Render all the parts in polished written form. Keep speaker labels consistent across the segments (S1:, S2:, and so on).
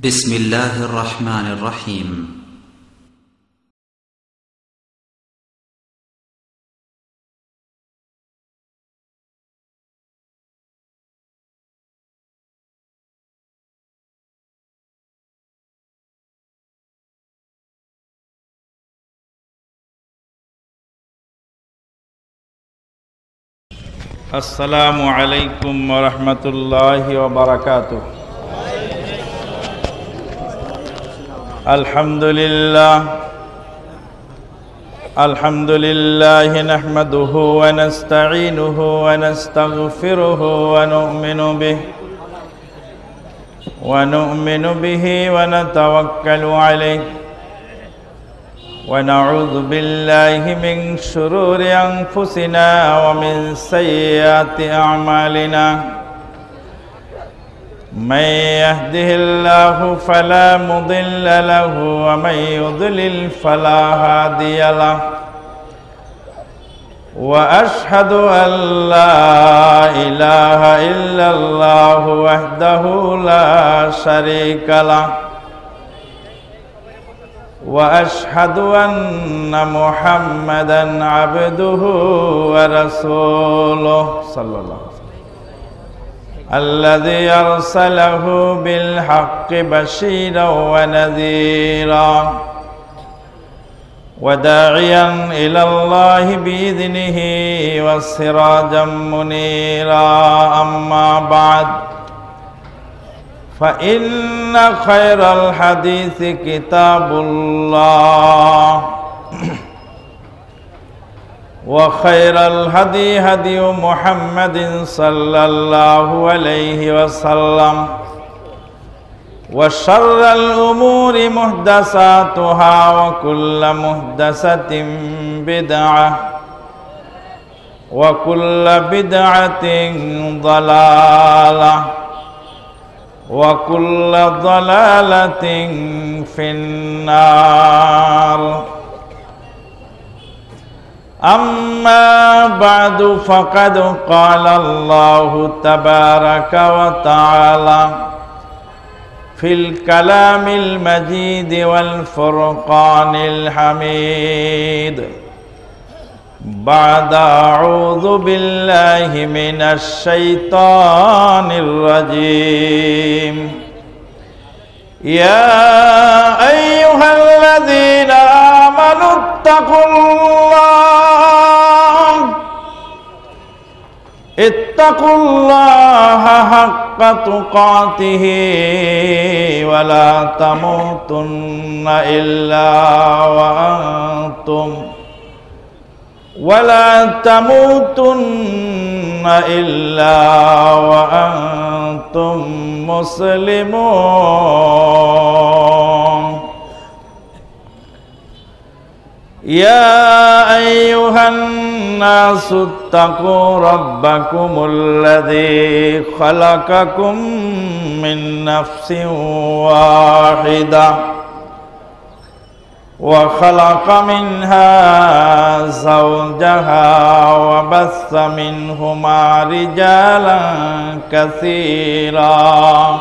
S1: بسم الله الرحمن الرحيم
S2: السلام عليكم ورحمة الله وبركاته. الحمد لله نحمده ونستعينه ونستغفره ونؤمن به ونتوكل عليه ونعوذ بالله من شرور أنفسنا ومن سيئات أعمالنا. من يهده الله فلا مضل له ومن يضلل فلا هادي له. وأشهد أن لا إله إلا الله وحده لا شريك له. وأشهد أن محمدًا عبده ورسوله صلى الله عليه وسلم الذي أرسله بالحق بشيرًا ونذيرًا وداعيًا إلى الله بإذنه وسراجًا منيرًا. أما بعد، فإن خير الحديث كتاب الله وخير الهدي هدي محمد صلى الله عليه وسلم وشر الأمور محدثاتها وكل محدثة بدعة وكل بدعة ضلالة وكل ضلالة في النار. أما بعد، فقد قال الله تبارك وتعالى في الكلام المجيد والفرقان الحميد بعد أعوذ بالله من الشيطان الرجيم. يا أيها الذين آمنوا اتقوا الله حق تقاته ولا تموتن إلا وأنتم مسلمون. يا أيها الناس اتقوا ربكم الذي خلقكم من نفس واحدة وخلق منها زوجها وبث منهما رجالا كثيرا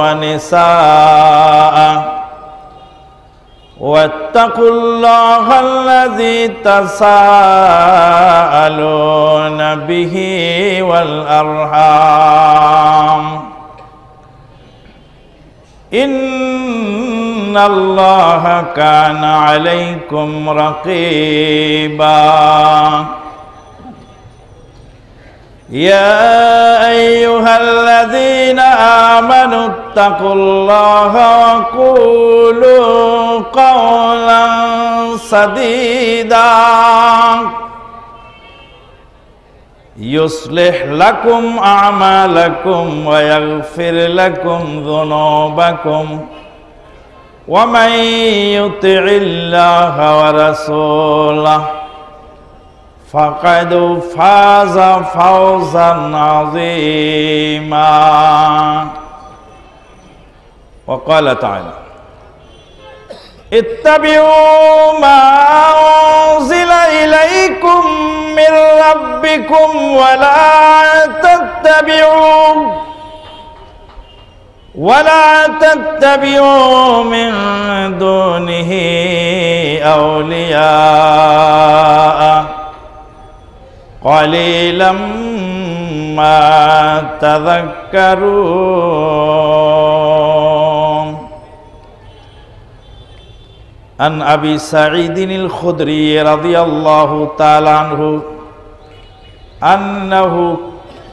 S2: ونساء. واتقوا الله الذي تساءلون به والأرحام إن الله كان عليكم رقيبا. يا أيها الذين آمنوا اتقوا الله وقولوا قولا سديدا يصلح لكم أعمالكم ويغفر لكم ذنوبكم ومن يطع الله ورسوله فقد فاز فوزا عظيما. وقال تعالى اتبعوا ما أنزل إليكم يدرككم ولا تتبعوا من دونه أولياء قليلا ما تذكرون. عن أبي سعيد الخدري رضي الله تعالى عنه أنه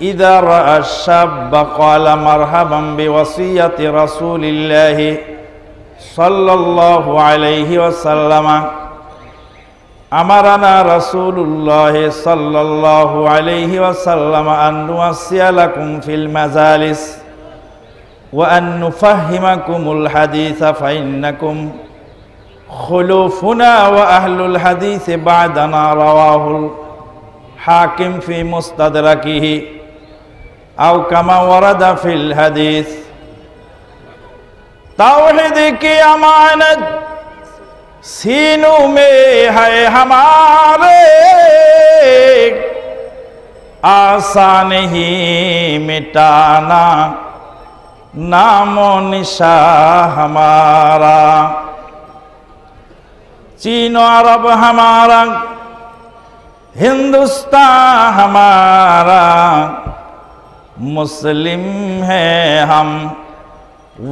S2: إذا رأى الشاب قال مرحبا بوصية رسول الله صلى الله عليه وسلم أمرنا رسول الله صلى الله عليه وسلم أن نوصي لكم في المجالس وأن نفهمكم الحديث فإنكم خلوفنا وأهل الحديث بعدنا. رواه الحاكم في مستدركه أو كما ورد في الحديث. तौहीद की अमानत सीनों में है हमारे, आसान ही मिटाना नामो निशा हमारा। चीन अरब हमारा, हिंदुस्तान हमारा, मुस्लिम है हम,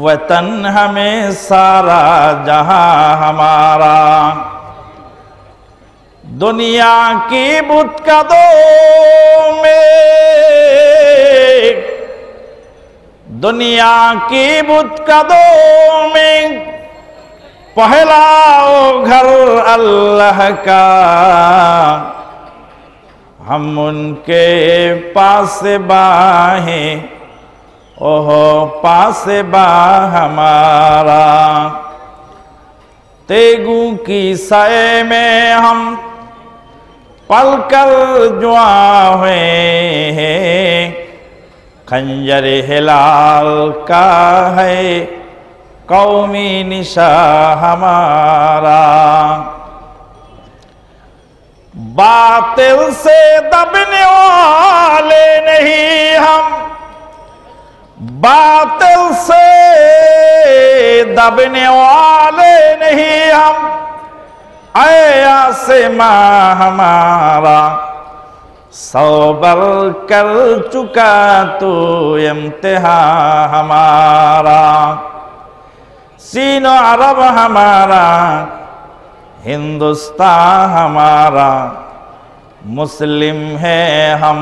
S2: वतन हमें सारा जहां हमारा। दुनिया की बुतकदों में, दुनिया की बुतकदों में पहला घर अल्लाह का, हम उनके पास बाहें ओहो पास बा हमारा। तेगू की साए में हम पलकर जुआ हुए हैं, खंजर हिलाल का है कौमी निशा हमारा। बातिल से दबने वाले नहीं हम, बातिल से दबने वाले नहीं हम, आया से माँ हमारा सौबर कर चुका तो इम्तिहान हमारा। सीनो अरब हमारा, हिंदुस्तान हमारा, मुस्लिम है हम,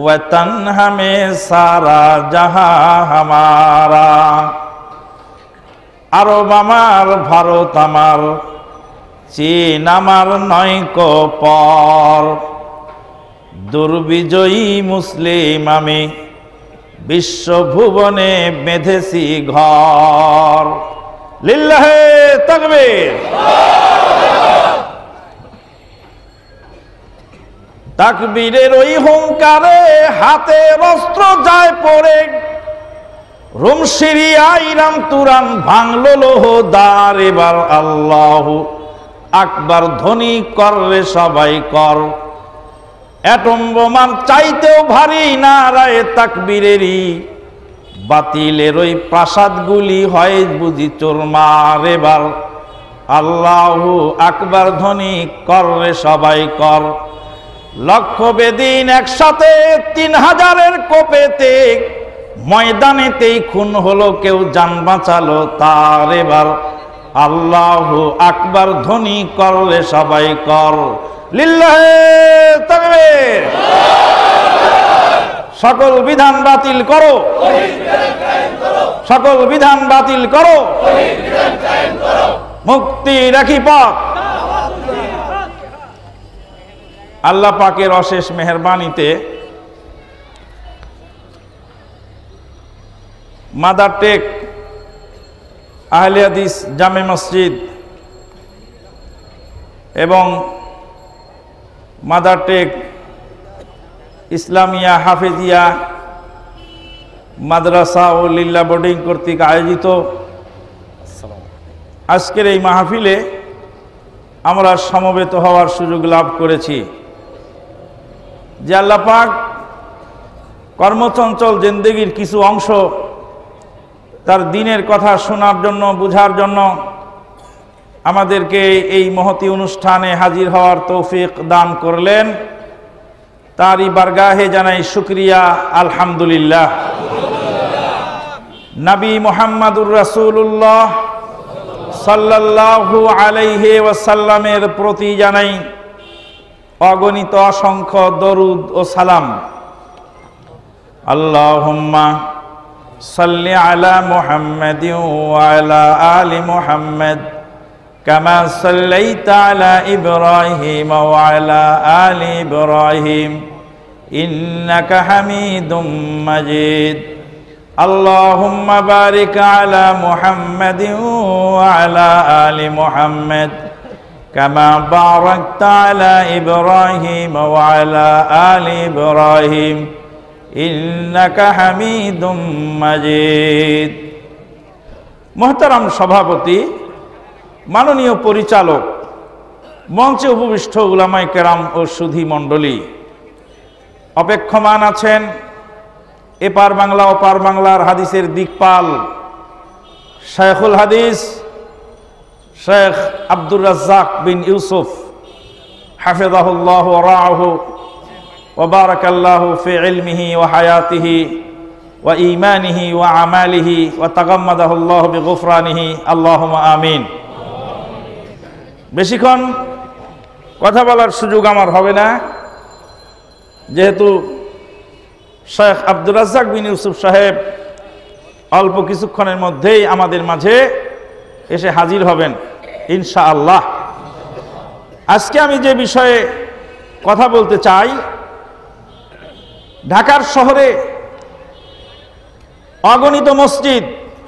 S2: वतन हमें सारा जहां हमारा। अरब आमार, भारत आमार, चीन आमार नयको पर, दुर्बिजयी मुस्लिम आमी विश्व भुवने बेधेছি घर। लिल्लाहे तकबीर। তাকবীরের ওই হুঙ্কারে হাতে অস্ত্র যায় পড়ে, রোম সিরিয়া ইরান তুরান ভাঙলো লোহ দ্বার। এবার আল্লাহু আকবার ধ্বনি করলে সবাই কর, অ্যাটম বোমার চাইতেও ভারী নারায়ে তাকবীরেরই, বাতিলের ওই প্রাসাদগুলি হয় বুঝি চুরমার। এবার আল্লাহু আকবার ধ্বনি করলে সবাই কর, লক্ষ বেদিন একসাথে 3000-এর কোপেতে, ময়দানেতেই খুন হলো কেউ জান বাঁচালো তার। এবার আল্লাহু আকবার ধ্বনি করলে সবাই কর, লিল্লাহে তাকবীর। সকল বিধান বাতিল করো, সকল বিধান বাতিল করো, মুক্তি রাখি পথ। আল্লাহ পাকের অশেষ মেহেরবানিতে মাদার টেক আহলে হাদিস জামে মসজিদ এবং মাদার টেক ইসলামিয়া হাফেজিয়া মাদ্রাসা ও লিল্লা বোর্ডিং কর্তৃক আয়োজিত আজকের এই মাহফিলে আমরা সমবেত হওয়ার সুযোগ লাভ করেছি। যে আল্লাহ পাক কর্মচঞ্চল জিন্দেগির কিছু অংশ তার দ্বীনের কথা শোনার জন্য, বুঝার জন্য আমাদেরকে এই মহতী অনুষ্ঠানে হাজির হওয়ার তৌফিক দান করলেন। তারই বারগাহে জানাই শুকরিয়া, আলহামদুলিল্লাহ। নবী মুহাম্মদুর রাসূলুল্লাহ সাল্লাল্লাহু আলাইহি ওয়াসাল্লামের প্রতি জানাই অগণিত অসংখ্য দরুদ ও সালাম। আল্লাহুম্মা সাল্লি আলা মুহাম্মাদিন ওয়া আলা আলি মুহাম্মাদ কামা সাল্লাইতা আলা ইব্রাহিম ওয়া আলা আলি ইব্রাহিম ইন্নাকা হামিদুম মাজিদ। আল্লাহুম্মা বারিক আলা মুহাম্মাদিন ওয়া আলা আলি মুহাম্মাদ কামা বারাকতা আলা ইব্রাহিম ওয়া আলা আলি ইব্রাহিম ইন্নাকা হামিদুম মাজিদ। মুহতারাম সভাপতি, মাননীয় পরিচালক, মঞ্চে উপবিষ্ট উলামায়ে কেরাম ও সুধী মণ্ডলী, অপেক্ষমান আছেন এপার বাংলা ওপার বাংলার হাদিসের দিকপাল শায়খুল হাদিস শেখ আব্দুর রাজ্জাক বিন ইউসুফ হাফিজাহুল্লাহ ওয়া রাআহু ওয়া বারাকাল্লাহু ফি ইলমিহি ওয়া হায়াতিহি ওয়া ঈমানিহি ওয়া আমালিহি ওয়া তাগাম্মাদাহুল্লাহু বিগুফরানিহি, আল্লাহুম্মা আমিন। বেশিক্ষণ কথা বলার সুযোগ আমার হবে না, যেহেতু শেখ আব্দুর রাজ্জাক বিন ইউসুফ সাহেব অল্প কিছুক্ষণের মধ্যেই আমাদের মাঝে এসে হাজির হবেন ইনশাআল্লাহ। আজকে আমি যে বিষয়ে কথা বলতে চাই, ঢাকার শহরে অগণিত মসজিদ,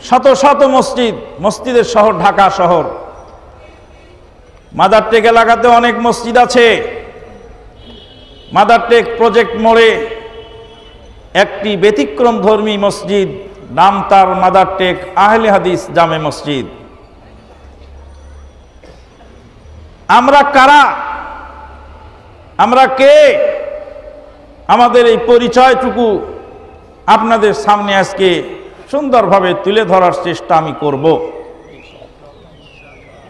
S2: শত শত মসজিদ, মসজিদের শহর ঢাকা শহর। মাদারটেক এলাকাতে অনেক মসজিদ আছে। মাদারটেক প্রজেক্ট মোড়ে একটি ব্যতিক্রম ধর্মী মসজিদ, নাম তার মাদারটেক আহলে হাদিস জামে মসজিদ। আমরা কারা, আমরা কে, আমাদের এই পরিচয়টুকু আপনাদের সামনে আজকে সুন্দরভাবে তুলে ধরার চেষ্টা আমি করব।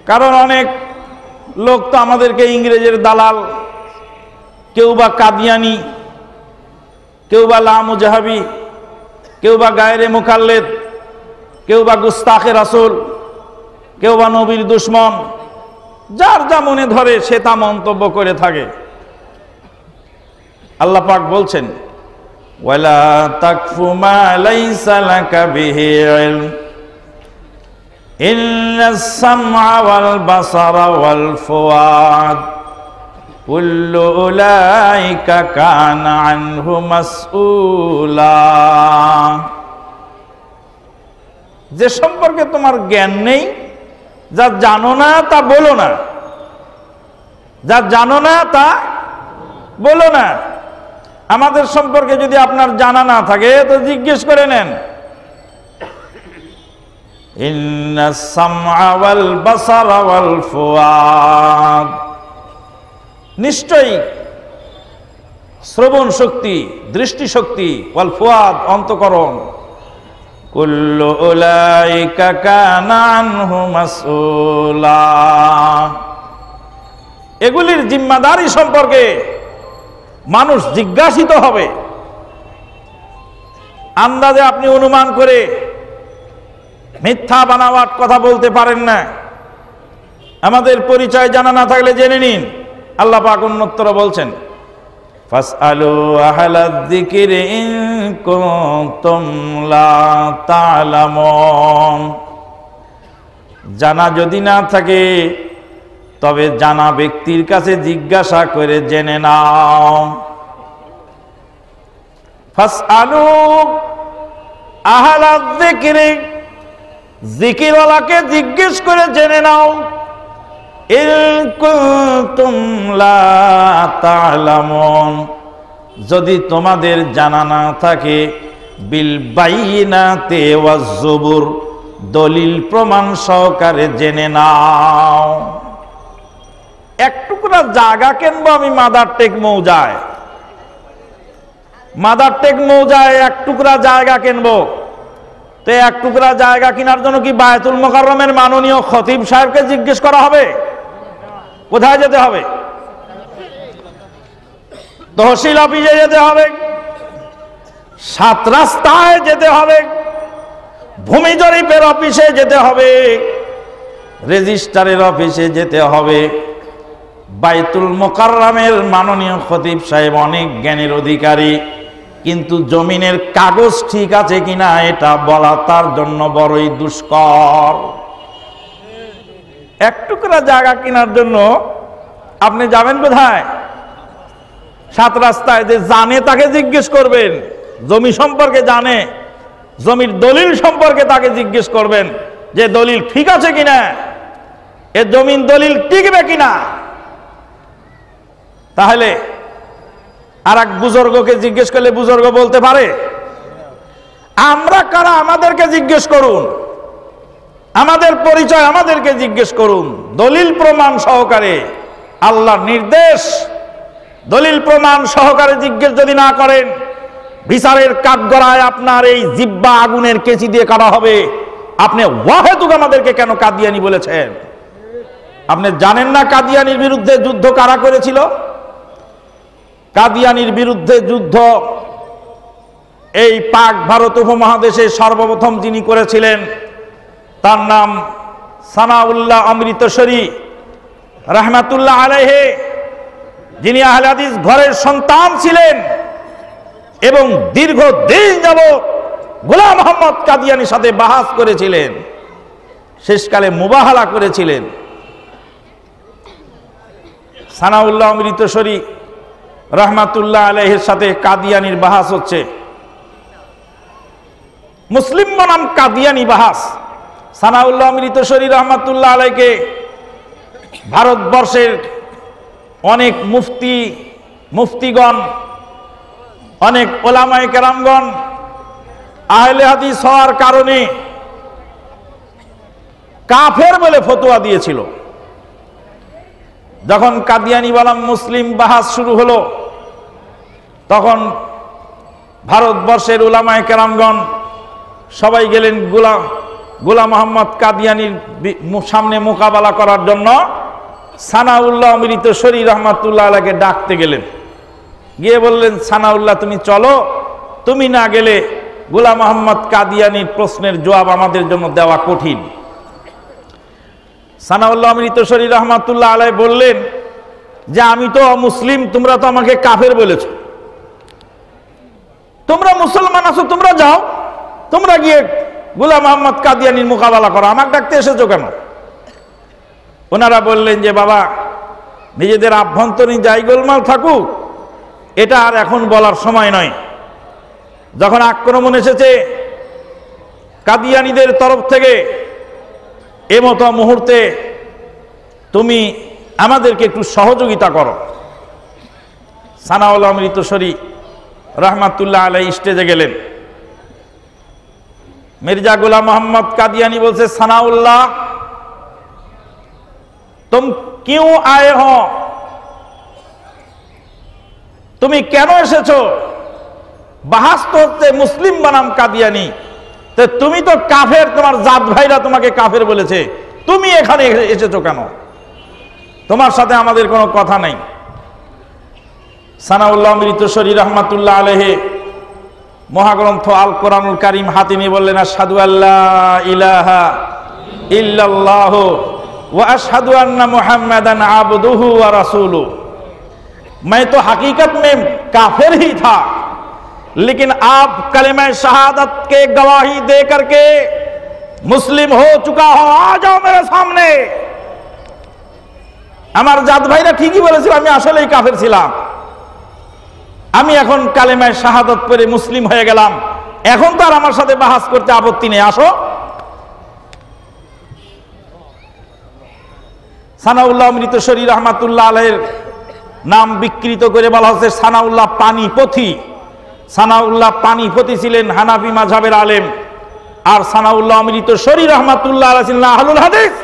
S2: কারণ অনেক লোক তো আমাদেরকে ইংরেজের দালাল, কেউ বা কাদিয়ানি, কেউ বা লামুজাহাবি, কেউ বা গায়রে মুকাল্লেদ, কেউ বা গুস্তাখে রাসূল, কেউ বা নবীর দুশমন, যার যা মনে ধরে সে তা মন্তব্য করে থাকে। আল্লাহ পাক বলছেন, ওয়ালা তাকফু মা লাইসা লাকা বিহি ইলম ইন্নাস সামআ ওয়াল বাসারা ওয়াল ফুআদ কুল্লু উলাইকা কানা আনহু মাসউলা। যে সম্পর্কে তোমার জ্ঞান নেই, যা জানো না তা বলো না, যা জানো না তা বলো না। আমাদের সম্পর্কে যদি আপনার জানা না থাকে তো জিজ্ঞেস করে নেন। ইন্নাস সামআ ওয়াল বাসারা ওয়াল ফুআদ, নিশ্চয়ই শ্রবণ শক্তি, দৃষ্টি শক্তি, ওয়াল ফুআদ অন্তঃকরণ, কুল্লু উলাইকা কানা আনহু মাসউলা, এগুলির জিম্মাদারি সম্পর্কে মানুষ জিজ্ঞাসিত হবে। আন্দাজে আপনি অনুমান করে মিথ্যা বানাওয়াট কথা বলতে পারেন না। আমাদের পরিচয় জানা না থাকলে জেনে নিন। আল্লাহ পাক অন্যত্র বলছেন, ফাসআলু আহলায যিকরি ইন কুনতুম লা তা'লামুন, জানা যদি না থাকে তবে জানা ব্যক্তির কাছে জিজ্ঞাসা করে জেনে নাও। ফাসআলু আহলায যিকরি, জিকিরওয়ালাকে জিজ্ঞেস করে জেনে নাও। ইন কুনতুম লা তা'লামুন, যদি তোমাদের জানা না থাকে, বিল বাইনাতি ওয়াজ জুবুর, দলিল প্রমাণ সহকারে জেনে নাও। এক টুকরা জায়গা কিনবো আমি মাদারটেক মৌজায়, মাদার টেক মৌজায় এক টুকরা জায়গা কিনবো, তো এক টুকরা জায়গা কেনার জন্য কি বায়তুল মোকাররমের মাননীয় খতিব সাহেবকে জিজ্ঞেস করা হবে? কোথায় যেতে হবে? তহসিল অফিসে যেতে হবে, 7 রাস্তায় যেতে হবে, ভূমি জরিপের অফিসে যেতে হবে, রেজিস্ট্রারের অফিসে যেতে হবে। বায়তুল মোকাররমের মাননীয় খতিব সাহেব অনেক জ্ঞানের অধিকারী, কিন্তু জমিনের কাগজ ঠিক আছে কিনা এটা বলা তার জন্য বড়ই দুষ্কর। এক টুকরা জায়গা কেনার জন্য আপনি যাবেন কোথায়? 7 রাস্তায়। যে জানে তাকে জিজ্ঞেস করবেন, জমি সম্পর্কে জানে, জমির দলিল সম্পর্কে তাকে জিজ্ঞেস করবেন যে দলিল ঠিক আছে কিনা, এ জমিন দলিল টিকবে কিনা। তাহলে আর এক বুজুর্গকে জিজ্ঞেস করলে বুজুর্গ বলতে পারে? আমরা কারা আমাদেরকে জিজ্ঞেস করুন, আমাদের পরিচয় আমাদেরকে জিজ্ঞেস করুন, দলিল প্রমাণ সহকারে। আল্লাহর নির্দেশ, দলিল প্রমাণ সহকারে জিজ্ঞেস যদি না করেন, বিচারের কাঠগড়ায় আপনার এই জিব্বা আগুনের কেচি দিয়ে কাটা হবে। আপনি ওয়াহেতুক আমাদেরকে কেন কাদিয়ানি বলেছেন? আপনি জানেন না কাদিয়ানির বিরুদ্ধে যুদ্ধ কারা করেছিল? কাদিয়ানির বিরুদ্ধে যুদ্ধ এই পাক ভারত উপমহাদেশে সর্বপ্রথম যিনি করেছিলেন তার নাম সানাউল্লাহ অমৃতসরী রাহমাতুল্লাহ আলাইহি, যিনি আহলে হাদিস ঘরের সন্তান ছিলেন এবং দীর্ঘদিন যাবত গোলাম মোহাম্মদ কাদিয়ানির সাথে বাহাস করেছিলেন, শেষকালে মুবাহালা করেছিলেন। সানাউল্লাহ অমৃতসরী রাহমাতুল্লাহ আলাইহির সাথে কাদিয়ানির বাহাস হচ্ছে। মুসলিম বনাম কাদিয়ানি বাহাস। সানাউল্লাহ অমৃতসরী রাহমাতুল্লাহ আলাইকে ভারতবর্ষের অনেক মুফতিগণ, অনেক ওলামায়ে কেরামগণ আহলে হাদিস হওয়ার কারণে কাফের বলে ফতোয়া দিয়েছিল। যখন কাদিয়ানি বনাম মুসলিম বাহাস শুরু হলো, তখন ভারতবর্ষের উলামায়ে কেরামগণ সবাই গেলেন গোলাম মোহাম্মদ কাদিয়ানির সামনে মোকাবেলা করার জন্য। সানাউল্লাহ অমৃতসরী রাহমাতুল্লাহ আলাইকে ডাকতে গেলেন, গিয়ে বললেন, সানাউল্লাহ তুমি চলো, তুমি না গেলে গোলাম মোহাম্মদ কাদিয়ানির প্রশ্নের জবাব আমাদের জন্য দেওয়া কঠিন। সানাউল্লাহ অমৃতসরী রাহমাতুল্লাহ আলাইহি বললেন যে আমি তো মুসলিম, তোমরা তো আমাকে কাফের বলেছ, তোমরা মুসলমান আছো, তোমরা যাও, তোমরা গিয়ে গোলাম মোহাম্মদ কাদিয়ানির মোকাবেলা করো, আমাকে ডাকতে এসেছো কেন? ওনারা বললেন যে বাবা, নিজেদের আভ্যন্তরীণ যাই গোলমাল থাকুক, এটা আর এখন বলার সময় নয়। যখন আক্রমণ এসেছে কাদিয়ানীদের তরফ থেকে, এমতো মুহূর্তে তুমি আমাদেরকে একটু সহযোগিতা করো। সানাউল্লাহ অমৃতসরী রাহমাতুল্লাহ আলাইহি স্টেজে গেলেন। মির্জা গোলাম মোহাম্মদ কাদিয়ানি বলছে, সানাউল্লাহ तुम क्यों आए हो, তুমি কেন এসেছো? বাহাস তো হচ্ছে মুসলিম বনাম কাদিয়ানি, তো তুমি তো কাফের, তোমার জাত ভাইরা তোমাকে কাফের বলেছে, তুমি এখানে এসেছো কেন? তোমার সাথে আমাদের কোনো কথা নাই। সানাউল্লাহ অমৃতসরী রাহমাতুল্লাহ আলাইহি মহাগ্রন্থ আল কোরআনুল কারীম হাতে নিয়ে বললেন, আশহাদু আল্লা ইলাহা ইল্লাল্লাহ व अशहदु अन्ना मुहम्मदन अब्दुहु व रसूलुहु। मैं तो हकीकत में काफिर ही था, लेकिन आप कलिमा शहादत के गवाही दे करके मुस्लिम हो चुका हो, आ जाओ मेरे सामने। আমার জাত ভাইরা ঠিকই বলেছিল, আমি আসলেই কাফের ছিলাম, আমি এখন কালিমা শাহাদাত পড়ে মুসলিম হয়ে গেলাম, এখন তো আর আমার সাথে বাহাস করতে আপত্তি নেই, আসো। সানাউল্লাহ অমৃতসরী রাহমাতুল্লাহ আলাইহির নাম বিকৃত করে বলা হচ্ছে সানাউল্লাহ পানিপথী। সানাউল্লাহ পানিপথী ছিলেন হানাফি মাযহাবের আলেম, আর সানাউল্লাহ অমৃতসরী রাহমাতুল্লাহ আলাইহি ছিলেন আহলুল হাদিস।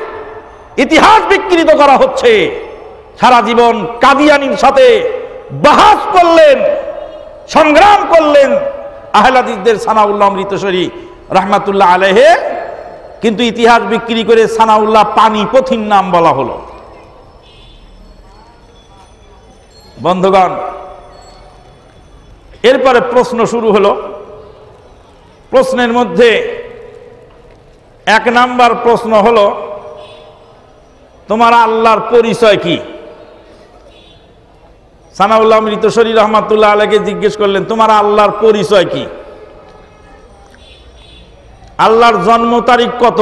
S2: ইতিহাস বিকৃত করা হচ্ছে। সারা জীবন কাদিয়ানীর সাথে বাহাস করলেন, সংগ্রাম করলেন আহলে হাদিসদের সানাউল্লাহ অমৃতসরী রাহমাতুল্লাহ আলাইহি, কিন্তু ইতিহাস বিক্রি করে সানাউল্লাহ পানিপথীর নাম বলা হলো। বন্ধুগণ, এরপরে প্রশ্ন শুরু হলো। প্রশ্নের মধ্যে 1 নাম্বার প্রশ্ন হলো, তোমার আল্লাহর পরিচয় কি? সানাউল্লাহ অমৃতসরী রহমাতুল্লাহ আলাইহিকে জিজ্ঞেস করলেন, তোমার আল্লাহর পরিচয় কি? আল্লাহর জন্ম তারিখ কত?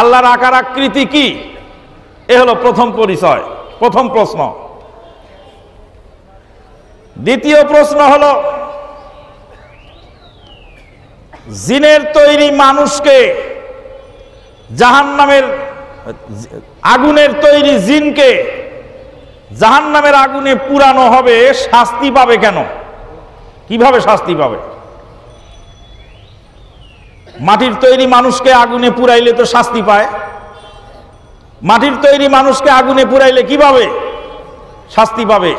S2: আল্লাহর আকার আকৃতি কি? এ হলো প্রথম পরিচয়, প্রথম প্রশ্ন। দ্বিতীয় প্রশ্ন হলো, জিনের তৈরি মানুষকে জাহান্নামের আগুনের তৈরি জিনকে জাহান্নামের আগুনে পুরানো হবে, শাস্তি পাবে কেন? কিভাবে শাস্তি পাবে? মাটির তৈরি মানুষকে আগুনে পুরাইলে তো শাস্তি পায়, মাটির তৈরি মানুষকে আগুনে পুরাইলে কিভাবে শাস্তি পাবে?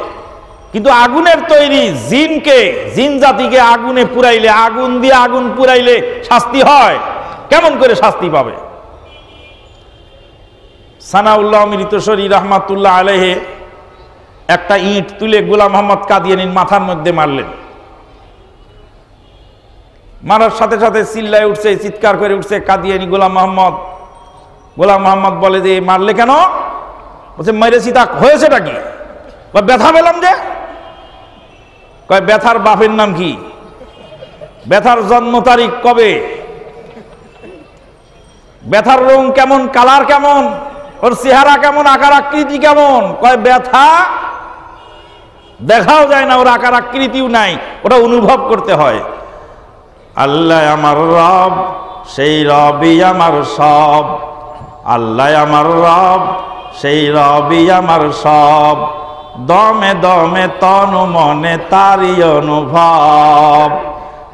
S2: কিন্তু আগুনের তৈরি জিনকে, জিন জাতিকে আগুনে পুরাইলে, আগুন দিয়ে আগুন পুরাইলে শাস্তি হয়, কেমন করে শাস্তি পাবে? সানাউল্লাহ অমৃতসরী রাহমাতুল্লাহ আলাইহি একটা ইট তুলে গোলাম মোহাম্মদ কাদিয়ানীর মাথার মধ্যে মারলেন। মারার সাথে সাথে চিল্লায় উঠছে, চিৎকার করে উঠছে কাদিয়ানী গোলাম মোহাম্মদ। গোলাম মোহাম্মদ বলে যে মারলে কেন? বলছে মেরেছি, তা হয়েছেটা কি? ব্যথা পেলাম যে। কয় ব্যথার বাপের নাম কি? ব্যথার জন্ম তারিখ কবে? ব্যথার রং কেমন, কালার কেমন, ওর চেহারা কেমন, আকার আকৃতি কেমন? কয় ব্যথা দেখাও যায় না, ওর আকার আকৃতিও নাই, ওটা অনুভব করতে হয়। আল্লাহ আমার রব, সেই রবই আমার সব। আল্লাহ আমার রব, সেই রবই আমার সব। দমে দমে তনু মনে তারই অনুভব।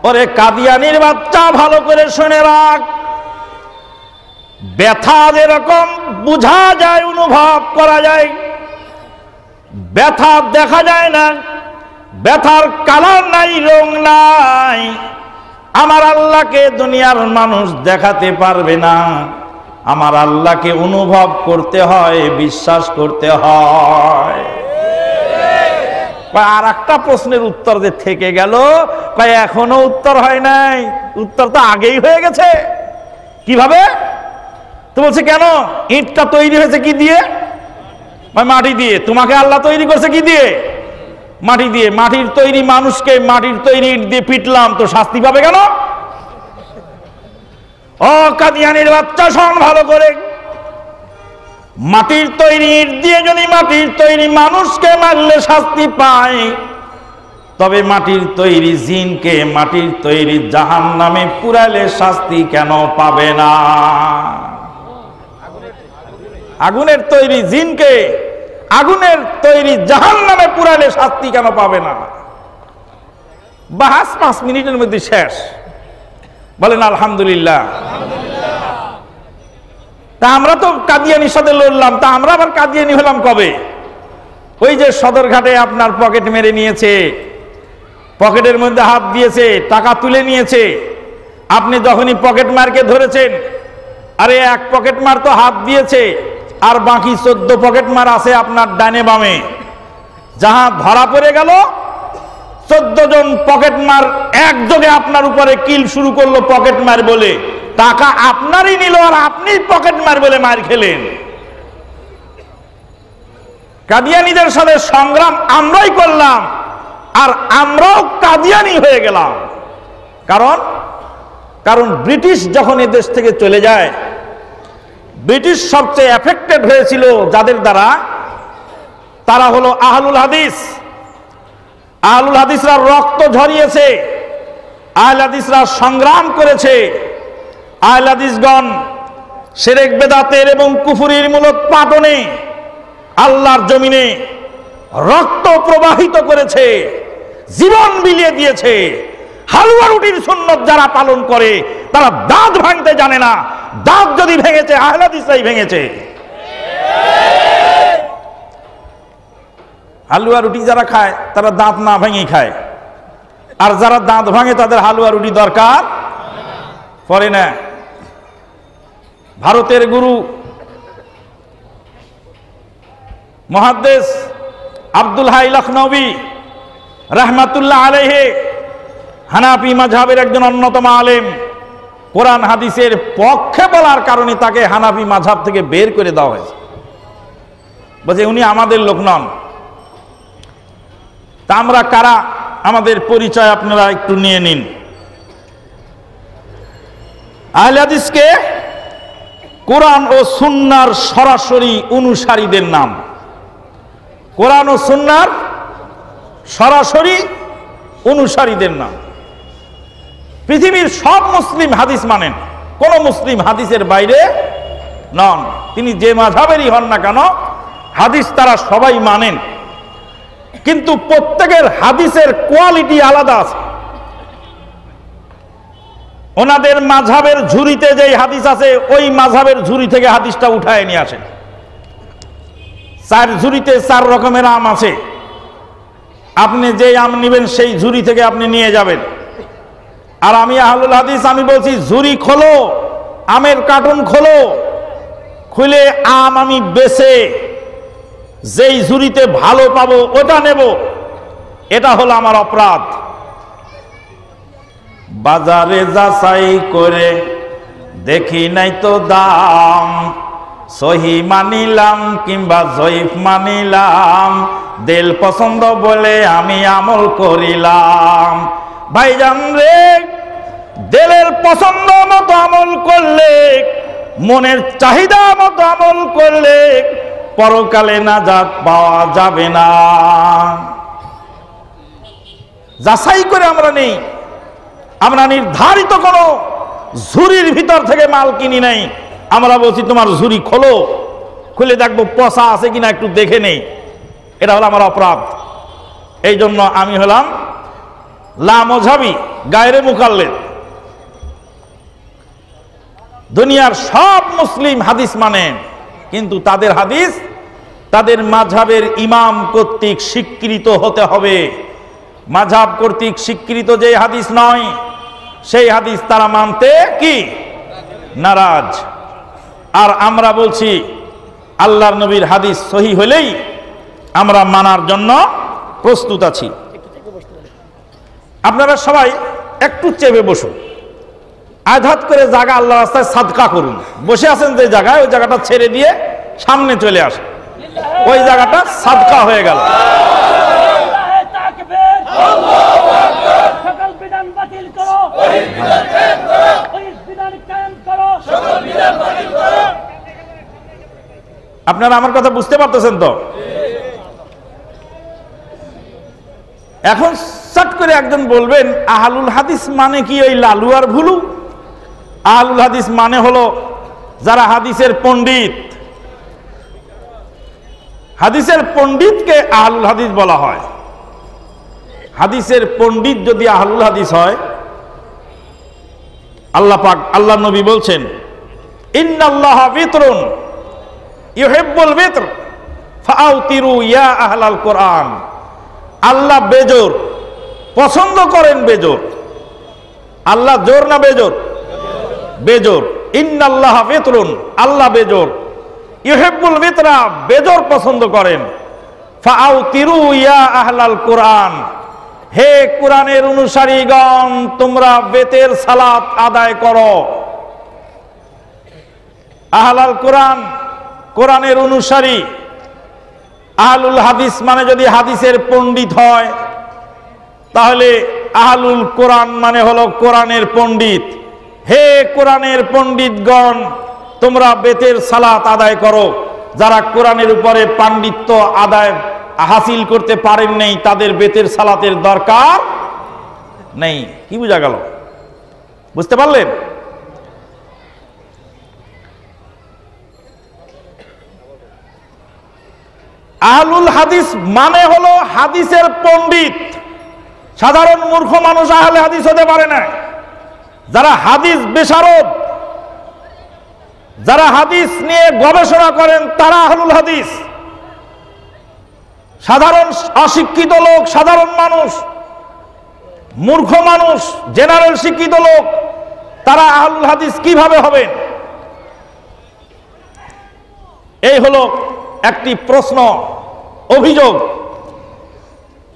S2: ওরে কাদিয়ানীর বাচ্চা, ভালো করে শুনে রাখ, ব্যথা যেরকম বুঝা যায়, অনুভব করা যায়, ব্যথা দেখা যায় না, ব্যথার কালার নাই, রং নাই। আমার আল্লাহকে দুনিয়ার মানুষ দেখাতে পারবে না, আমার আল্লাহকে অনুভব করতে হয়, বিশ্বাস করতে হয়। আর একটা প্রশ্নের উত্তর যে থেকে গেল, এখনো উত্তর হয় নাই। উত্তর তো আগেই হয়ে গেছে। কিভাবে? তো বলছে কেন? ইটটা তৈরি হয়েছে কি দিয়ে? মাটি দিয়ে। তোমাকে আল্লাহ তৈরি করছে কি দিয়ে? মাটি দিয়ে। মাটির তৈরি মানুষকে মাটির তৈরি ইট দিয়ে পিটলাম, তো শাস্তি পাবে কেন? ও কাদিয়ানীর বাচ্চা, শোন ভালো করে, মাটির তৈরি ইট দিয়ে যদি মাটির তৈরি মানুষকে মারলে শাস্তি পায়, তবে মাটির তৈরি জিনকে মাটির তৈরি জাহান্নামে পুরালে শাস্তি কেন পাবে না? আগুনের তৈরি জিনকে আগুনের তৈরি জাহান্নামে পুরালে শাস্তি কেন পাবে না? বাহাস 5 মিনিটের মধ্যে শেষ। বলেন আলহামদুলিল্লাহ। তা আমরা তো কাদিয়ানির সাথে লড়লাম, তা আমরা আবার কাদিয়ানি হলাম কবে? ওই যে সদরঘাটে আপনার পকেট মেরে নিয়েছে, পকেটের মধ্যে হাত দিয়েছে, টাকা তুলে নিয়েছে। আপনি যখনই পকেট মারকে ধরেছেন, আরে 1 পকেট মার তো হাত দিয়েছে, আর বাকি 14 পকেট মার আছে আপনার ডানে বামে। যাহা ধরা পড়ে গেল, 14 জন পকেট মার একযোগে আপনার উপরে কিল শুরু করলো পকেট মার বলে। টাকা আপনারই নিল, আর আপনি পকেট মার বলে মার খেলেন। কাদিয়ানীদের সাথে সংগ্রাম আমরাই করলাম, আর আমরাও কাদিয়ানী হয়ে গেলাম। কারণ ব্রিটিশ যখন এদেশ থেকে চলে যায়, ব্রিটিশ সবচেয়ে এফেক্টেড হয়েছিল যাদের দ্বারা, তারা হলো আহলুল হাদিস। আহলুল হাদিসরা রক্ত ঝরিয়েছে, আহলে হাদিসরা সংগ্রাম করেছে। আহলে হাদিসগণ শিরক বেদাতের এবং কুফরির মূলোৎপাটনে আল্লাহর জমিনে রক্ত প্রবাহিত করেছে, জীবন বিলিয়ে দিয়েছে। হালুয়া রুটির সুন্নত যারা পালন করে, তারা দাঁত ভাঙতে জানে না। দাঁত যদি ভেঙেছে, আহলে হাদিসরাই ভেঙেছে। হালুয়া রুটি যারা খায় তারা দাঁত না ভেঙে খায়, আর যারা দাঁত ভাঙে তাদের হালুয়া রুটি দরকার পড়ে না। ভারতের গুরু মুহাদ্দিস আব্দুল হাই লখনবী রাহমাতুল্লাহ আলাইহি হানাফি মাযহাবের একজন অন্যতম আলেম, কোরআন হাদিসের পক্ষে বলার কারণে তাকে হানাফি মাযহাব থেকে বের করে দেওয়া হয়েছে। বলছে উনি আমাদের লোক নন। তা আমরা কারা, আমাদের পরিচয় আপনারা একটু নিয়ে নিন। আহলে হাদিসকে কোরআন ও সুন্নাহর সরাসরি অনুসারীদের নাম। কোরআন ও সুন্নাহর সরাসরি অনুসারীদের নাম। পৃথিবীর সব মুসলিম হাদিস মানেন, কোন মুসলিম হাদিসের বাইরে নন। তিনি যে মাযহাবেরই হন না কেন, হাদিস তারা সবাই মানেন, কিন্তু প্রত্যেকের হাদিসের কোয়ালিটি আলাদা আছে। ওনাদের মাযহাবের ঝুড়িতে যেই হাদিস আছে, ওই মাযহাবের ঝুড়ি থেকে হাদিসটা উঠায় নিয়ে আসেন। 4 ঝুড়িতে 4 রকমের আম আছে, আপনি যে আম নেবেন সেই ঝুড়ি থেকে আপনি নিয়ে যাবেন। আর আমি আহলুল হাদিস, আমি বলছি ঝুড়ি খোলো, আমের কার্টুন খোলো, খুলে আম আমি বেছে যেই ঝুড়িতে ভালো পাবো ওটা নেব, এটা হলো আমার অপরাধ। বাজারে যাচাই করে দেখি নাই তো দাম, সহি মানিলাম কিংবা জয়ীফ মানিলাম, দিল পছন্দ বলে আমি আমল করিলাম। ভাইজান রে, দিলের পছন্দ মতো আমল করলে, মনের চাহিদা মতো আমল করলে পরকালে নাজাত পাওয়া যাবে না। যাচাই করে আমরা নেই, আমরা নির্ধারিত কোনো ঝুড়ির ভিতর থেকে মাল কিনি নাই। আমরা বলছি তোমার ঝুড়ি খোলো, খুলে দেখবো পচা আছে কিনা একটু দেখে নেই, এটা হলো আমার অপরাধ। এই জন্য আমি হলাম লা মাযহাবী গায়রে মুকাল্লিদ। দুনিয়ার সব মুসলিম হাদিস মানেন, কিন্তু তাদের হাদিস তাদের মাযহাবের ইমাম কর্তৃক স্বীকৃত হতে হবে। মাযহাব কর্তৃক স্বীকৃত যে হাদিস নয়, সেই হাদিস তারা মানতে কি নারাজ। আর আমরা বলছি আল্লাহর নবীর হাদিস সহিহ হলেই আমরা মানার জন্য প্রস্তুত আছি। আপনারা সবাই একটু চেপে বসুন, আঘাত করে জায়গা আল্লাহ রাস্তায় সাদকা করুন। বসে আছেন যে জায়গায়, ওই জায়গাটা ছেড়ে দিয়ে সামনে চলে আসে, ওই জায়গাটা সাদকা হয়ে গেল। আপনারা আমার কথা বুঝতে পারতেছেন তো? এখন চট করে একজন বলবেন আহলুল হাদিস মানে কি ওই লালু আর ভুলু? আহলুল হাদিস মানে হলো যারা হাদিসের পণ্ডিত। হাদিসের পণ্ডিতকে আহলুল হাদিস বলা হয়। হাদিসের পণ্ডিত যদি আহলুল হাদিস হয়, আল্লাহ পাক, আল্লাহ নবী বলছেন ইন্নাল্লাহা বিতরুন ইউহিব্বুল বিতর ফাআউতিরু ইয়া আহলাল কোরআন। আল্লাহ বেজোর পছন্দ করেন, বেজোর। আল্লাহ জোর না বেজোর? বেজোর। ইন্নাল্লাহা বিতরুন, আল্লাহ বেজোর। ইউহিব্বুল বিতরা, বেজোর পছন্দ করেন। ফাআউতিরু ইয়া আহলাল কোরআন, হে কোরআনের অনুসারীগণ, তোমরা বেতের সালাত আদায় করো। আহলাল কোরআন, কোরআনের অনুসারী। আহলুল হাদিস মানে যদি হাদিসের পণ্ডিত হয়, তাহলে আহলুল কোরআন মানে হলো কোরআনের পণ্ডিত। হে কোরআনের পণ্ডিতগণ, তোমরা বেতের সালাত আদায় করো। যারা কোরআনের উপরে পাণ্ডিত্য আদায় হাসিল করতে পারেন নাই, তাদের বেতের সালাতের দরকার নেই। কি বোঝা গেল? বুঝতে পারলেন? আহলুল হাদিস মানে হলো হাদিসের পণ্ডিত। সাধারণ মূর্খ মানুষ আহলে হাদিস হতে পারে না। যারা হাদিস বিশারদ, যারা হাদিস নিয়ে গবেষণা করেন, তারা আহলুল হাদিস। সাধারণ অশিক্ষিত লোক, সাধারণ মানুষ, মূর্খ মানুষ, জেনারেল শিক্ষিত লোক, তারা আহলুল হাদিস কিভাবে হবেন? এই হলো একটি প্রশ্ন, অভিযোগ।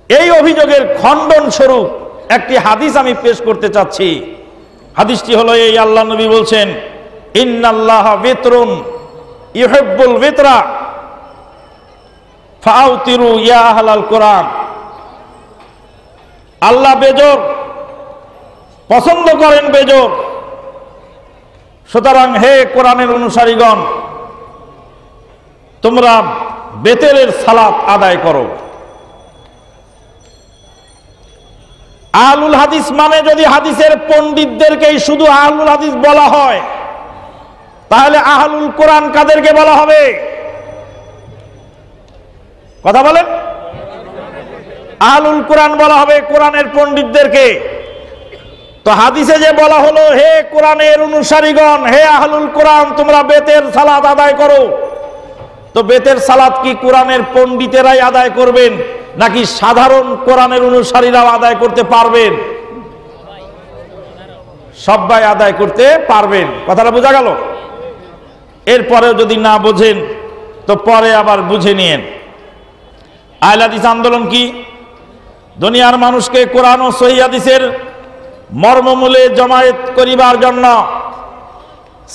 S2: এই অভিযোগের খণ্ডন স্বরূপ একটি হাদিস আমি পেশ করতে চাচ্ছি। হাদিসটি হলো এই, আল্লাহ নবী বলছেন, ইন্নাল্লাহ বিতরুন ইউহিব্বুল বিতরা ফাআউতিরু ইয়া আহলাল কোরআন। আল্লাহ বেজোর পছন্দ করেন, বেজোর। সুতরাং হে কোরআনের অনুসারীগণ, তোমরা বেতেরের সালাত আদায় করো। আহলুল হাদিস মানে যদি হাদিসের পণ্ডিতদেরকেই শুধু আহলুল হাদিস বলা হয়, তাহলে আহলুল কোরআন কাদেরকে বলা হবে? কথা বলেন। আহলুল কোরআন বলা হবে কোরআনের পণ্ডিতদেরকে। তো হাদিসে যে বলা হলো, হে কোরআনের অনুসারীগণ, হে আহলুল কোরআন, তোমরা বেতের সালাত আদায় করো। তো বেতের সালাত কি কোরআনের পণ্ডিতেরাই আদায় করবেন, নাকি সাধারণ কোরআনের অনুসারীরাও আদায় করতে পারবেন? সবাই আদায় করতে পারবেন। কথাটা বোঝা গেল? এরপরেও যদি না বোঝেন তো পরে আবার বুঝে নিয়েন। আহলে হাদিস আন্দোলন কি? দুনিয়ার মানুষকে কোরআন ও সহিহ হাদিসের মর্মমূলে জমায়েত করিবার জন্য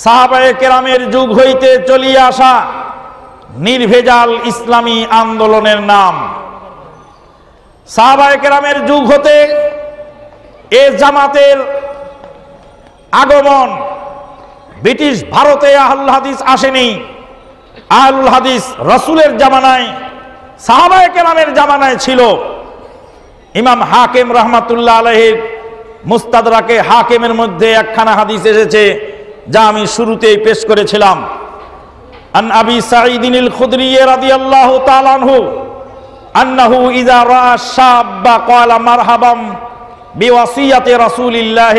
S2: সাহাবায়ে কেরামের যুগ হইতে চলিয়া আসা নির্ভেজাল ইসলামী আন্দোলনের নাম। সাহাবায়ে কেরামের যুগ হতে এ জামাতের আগমন। ব্রিটিশ ভারতে আহলুল হাদিস আসেনি। আহলুল হাদিস রাসূলের জামানায়, সাহাবায়ে কেরামের জামানায় ছিল। ইমাম হাকিম রাহমাতুল্লাহ আলাইহির মুস্তাদরাকে হাকিমের মধ্যে একখানা হাদিস এসেছে, যা আমি শুরুতেই পেশ করেছিলাম। আন আবি সাঈদিনিল খুদরি রাদিয়াল্লাহু তাআলা আনহু আন্নাহু ইযা রাআ শাব্বা ক্বালা মারহাবাম বিওয়াসিয়াতি রাসূলিল্লাহ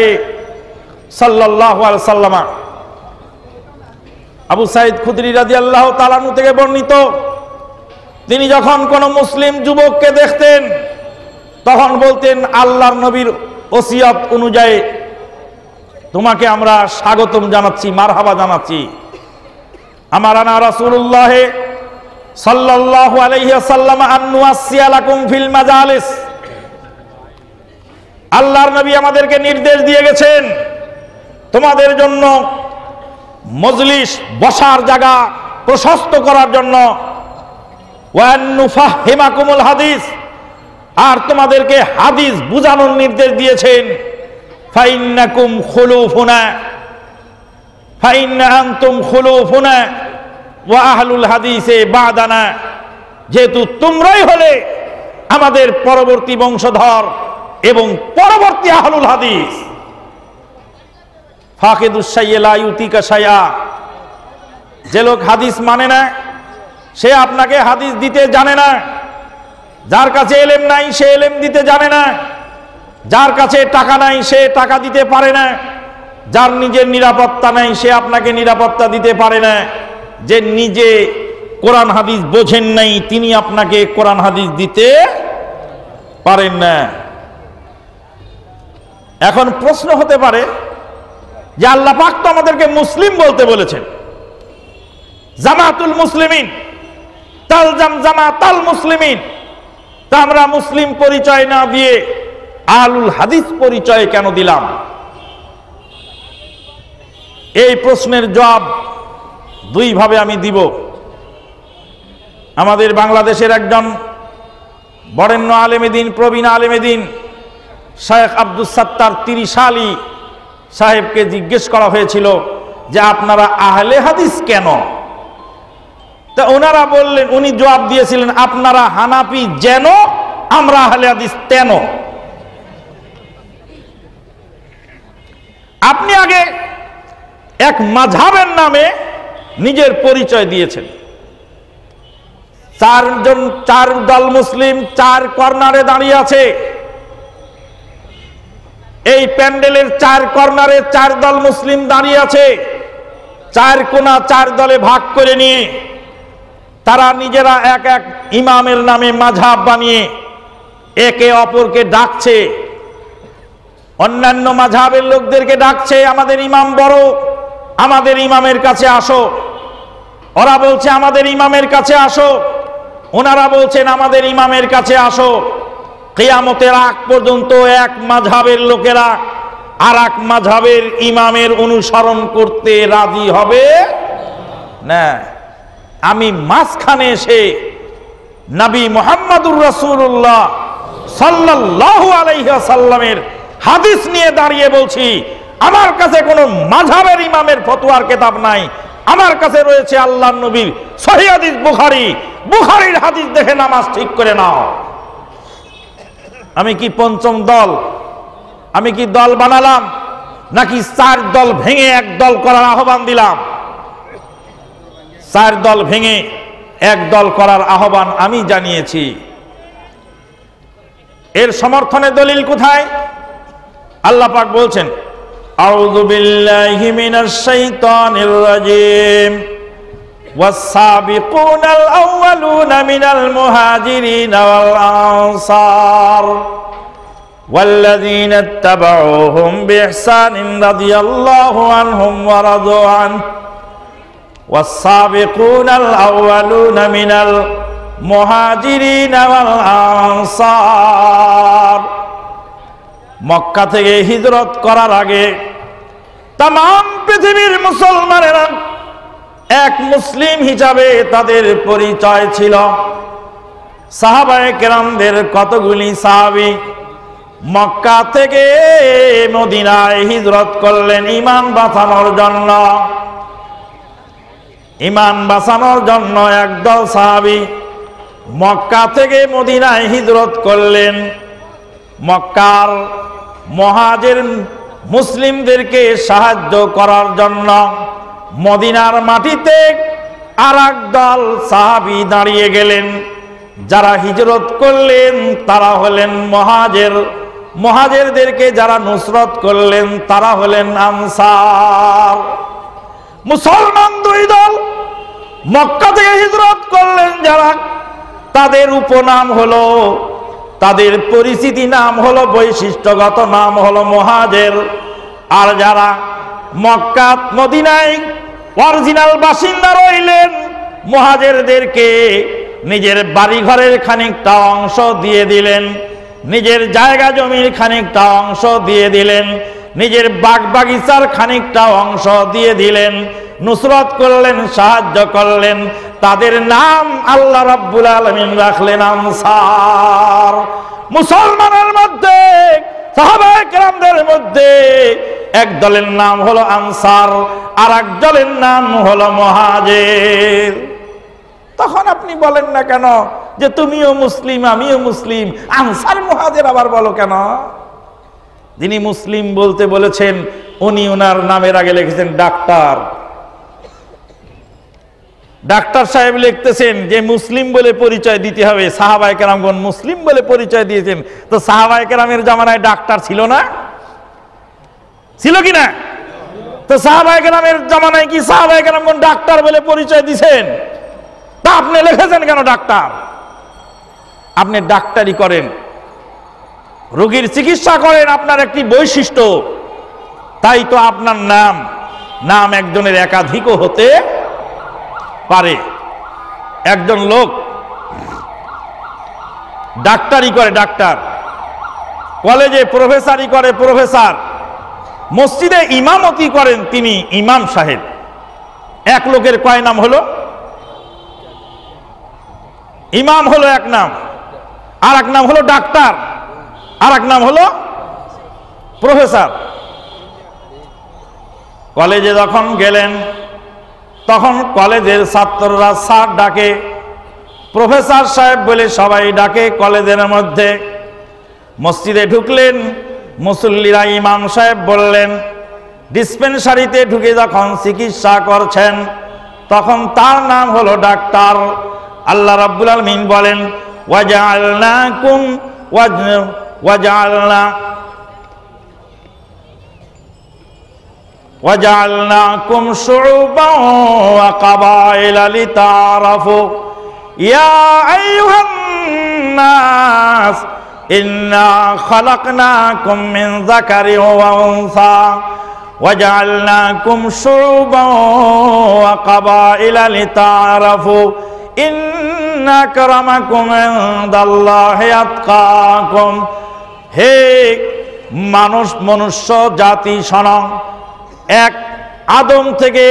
S2: সাল্লাল্লাহু আলাইহি ওয়াসাল্লাম। আবু সাঈদ খুদরি রাদিয়াল্লাহু তাআলা আনহু থেকে বর্ণিত, তিনি যখন কোন মুসলিম যুবককে দেখতেন তখন বলতেন, আল্লাহর নবীর ওসিয়ত অনুযায়ী তোমাকে আমরা স্বাগতম জানাচ্ছি, মারহাবা জানাচ্ছি। আমারানা রাসূলুল্লাহ সাল্লাল্লাহু আলাইহি ওয়াসাল্লাম আন নুয়াসসিয়া লাকুম ফিল মাজালিস। আল্লাহর নবী আমাদেরকে নির্দেশ দিয়ে গেছেন, তোমাদের জন্য মজলিস, বসার জায়গা প্রশস্ত করার জন্য। ওয়া নুফাহিমাকুমুল হাদিস, আর তোমাদেরকে হাদিস বুঝানোর নির্দেশ দিয়েছেন। ফাইন্নাকুম খুলুফুনা ফাইন্না আনতুম খুলুফুনা ওয়া আহলুল হাদিসে বাদানা, যেহেতু তোমরাই হলে আমাদের পরবর্তী বংশধর এবং পরবর্তী আহলুল হাদিস। ফাকিদুস শাইয়্যা লা ইউতিকা শাইয়্যা, যে লোক হাদিস মানে না সে আপনাকে হাদিস দিতে জানে না। যার কাছে এলেম নাই সে এলেম দিতে জানে না। যার কাছে টাকা নাই সে টাকা দিতে পারে না। যার নিজের নিরাপত্তা নাই সে আপনাকে নিরাপত্তা দিতে পারে না। যে নিজে কোরআন হাদিস বোঝেন নাই তিনি আপনাকে কোরআন হাদিস দিতে পারেন না। এখন প্রশ্ন হতে পারে যে আল্লাহ পাক তো আমাদেরকে মুসলিম বলতে বলেছেন, জামাতুল মুসলিমিন, তালজাম জামাতাল মুসলিমিন, তা আমরা মুসলিম পরিচয় না দিয়ে আহলুল হাদিস পরিচয় কেন দিলাম? এই প্রশ্নের জবাব দুই ভাবে আমি দিব। আমাদের বাংলাদেশের একজন বরেণ্য আলেমে দ্বীন, প্রবীণ আলেমে দ্বীন শেখ আব্দুস সাত্তার তিরিশালী সাহেবকে জিজ্ঞেস করা হয়েছিল যে আপনারা আহলে হাদিস কেন? তা ওনারা বললেন, উনি জবাব দিয়েছিলেন, আপনারা হানাফি যেন, আমরা আহলে হাদিস তেন। আপনি আগে এক মাযহাবের নামে নিজের পরিচয় দিয়েছেন। চার দল মুসলিম চার কর্নারে দাঁড়িয়ে আছে। এই প্যান্ডেলের চার কর্নারে চার দল মুসলিম দাঁড়িয়ে আছে। চার কোনা চার দলে ভাগ করে নিয়ে তারা নিজেরা এক এক ইমামের নামে মাযহাব বানিয়ে একে অপরকে ডাকছে, অন্যান্য মাযহাবের লোকদেরকে ডাকছে, আমাদের ইমাম বড়, আমাদের ইমামের কাছে আসো। ওরা বলছে আমাদের ইমামের কাছে আসো, ওনারা বলছেন আমাদের ইমামের কাছে আসো। কিয়ামতের আগ পর্যন্ত এক মাযহাবের লোকেরা আর এক মাযহাবের ইমামের অনুসরণ করতে রাজি হবে না। আমি মাঝখানে এসে নবী মুহাম্মদুর রাসূলুল্লাহ সাল্লাল্লাহু আলাইহি ওয়াসাল্লামের হাদিস নিয়ে দাঁড়িয়ে বলছি, আমার কাছে কোনো মাযহাবের ইমামের ফতোয়ার কিতাব নাই, আমার কাছে রয়েছে আল্লাহর নবীর সহিহ হাদিস বুখারী, বুখারীর হাদিস দেখে নামাজ ঠিক করে নাও। আমি কি পঞ্চম দল? আমি কি দল বানালাম, নাকি 4 দল ভেঙে এক দল করার আহ্বান দিলাম? 4 দল ভেঙে এক দল করার আহ্বান আমি জানিয়েছি। এর সমর্থনে দলিল কোথায়? আল্লাহ পাক বলছেন, আউযু বিল্লাহি মিনাশ শাইতানির রাজিম, ওয়াস-সাবিকুনাল আউয়ালুনা মিনাল মুহাজিরিন ওয়াল আনসার ওয়াল্লাযীনা ইত্তাবাউহুম বিইহসানিন রাদিয়াল্লাহু আনহুম ওয়া রাদু আনহু ওয়াস-সাবিকুনাল আউয়ালুনা মিনাল মুহাজিরিন ওয়াল আনসার। মক্কা থেকে হিজরত করার আগে তামাম পৃথিবীর মুসলমানেরা এক মুসলিম হিসাবে তাদের পরিচয় ছিল। সাহাবায়ে কেরামদের কতগুলি সাহাবী মক্কা থেকে মদিনায় হিজরত করলেন ঈমান বাঁচানোর জন্য। ঈমান বাঁচানোর জন্য একদল সাহাবী মক্কা থেকে মদিনায় হিজরত করলেন। মক্কার মুহাজির মুসলিমদেরকে সাহায্য করার জন্য মদিনার মাটিতে আরেক দল সাহাবী দাঁড়িয়ে গেলেন। যারা হিজরত করলেন তারা হলেন মুহাজির, মুহাজিরদেরকে যারা নুসরত করলেন তারা হলেন আনসার। মুসলমান 2 দল মক্কা থেকে হিজরত করলেন যারা, তাদের উপনাম হলো, তাদের পরিচিতি নাম হলো, বৈশিষ্ট্যগত নাম হলো মুহাজির। আর যারা মক্কা মদিনায় অরিজিনাল বাসিন্দা রইলেন, মুহাজিরদেরকে নিজের বাড়ি ঘরের খানিকটা অংশ দিয়ে দিলেন, নিজের জায়গা জমির খানিকটা অংশ দিয়ে দিলেন, নিজের বাগ বাগিচার খানিকটা অংশ দিয়ে দিলেন, নুসরত করলেন, সাহায্য করলেন। তাদের নাম আল্লাহ রাব্বুল আলামিন রাখলেন আনসার। মুসলমানের মধ্যে, সাহাবায়ে কেরামদের মধ্যে এক দলের নাম হলো আনসার, আর এক দলের নাম হলো মুহাজির। তখন আপনি বলেন না কেন যে তুমিও মুসলিম আমিও মুসলিম, আনসার মুহাজির আবার বলো কেন? যিনি মুসলিম বলতে বলেছেন উনি ওনার নামের আগে লিখেছেন ডাক্তার। ডাক্তার সাহেব লিখতেছেন যে মুসলিম বলে পরিচয় দিতে হবে। সাহাবায়ে কেরামগণ মুসলিম বলে পরিচয় দিয়েছেন, তো সাহাবায়ে কেরামের জামানায় ডাক্তার ছিল না? ছিল কি না? তো সাহাবায়ে কেরামের জামানায় কি সাহাবায়ে কেরামগণ ডাক্তার বলে পরিচয় দিয়েছেন? তা আপনি লিখেছেন কেন ডাক্তার? আপনি ডাক্তারি করেন, রোগীর চিকিৎসা করেন, আপনার একটি বৈশিষ্ট্য। তাই তো আপনার নাম একজনের একাধিকও হতে পারে। একজন লোক ডাক্তারি করে ডাক্তার, কলেজে প্রফেসরি করে প্রফেসর, মসজিদে ইমামতি করেন তিনি ইমাম সাহেব। এক লোকের কয় নাম হলো? ইমাম হলো এক নাম, আর এক নাম হলো ডাক্তার, আর এক নাম হলো প্রফেসর। কলেজে যখন গেলেন তখন কলেজের ছাত্ররা স্যার ডাকে, প্রফেসর সাহেব বলে সবাই ডাকে কলেজের মধ্যে। মসজিদে ঢুকলেন, মুসল্লিরা ইমাম সাহেব বললেন। ডিসপেন্সারিতে ঢুকে যখন চিকিৎসা করছেন তখন তার নাম হলো ডাক্তার। আল্লাহ রাব্বুল আলামিন বলেন, ওয়াজআলনাকুম শুউবান ওয়া কাবাইলা লিতাআরাফু ইয়া আইয়ুহান নাস ইন্না খালাকনাকুম মিন যাকারিন ওয়া উনসা ওয়াজআলনাকুম শুউবান ওয়া কাবাইলা লিতাআরাফু ইন্না আকরামাকুম ইনদাল্লাহি আতকাকুম। হে মনুষ্য জাতি শোনো, এক আদম থেকে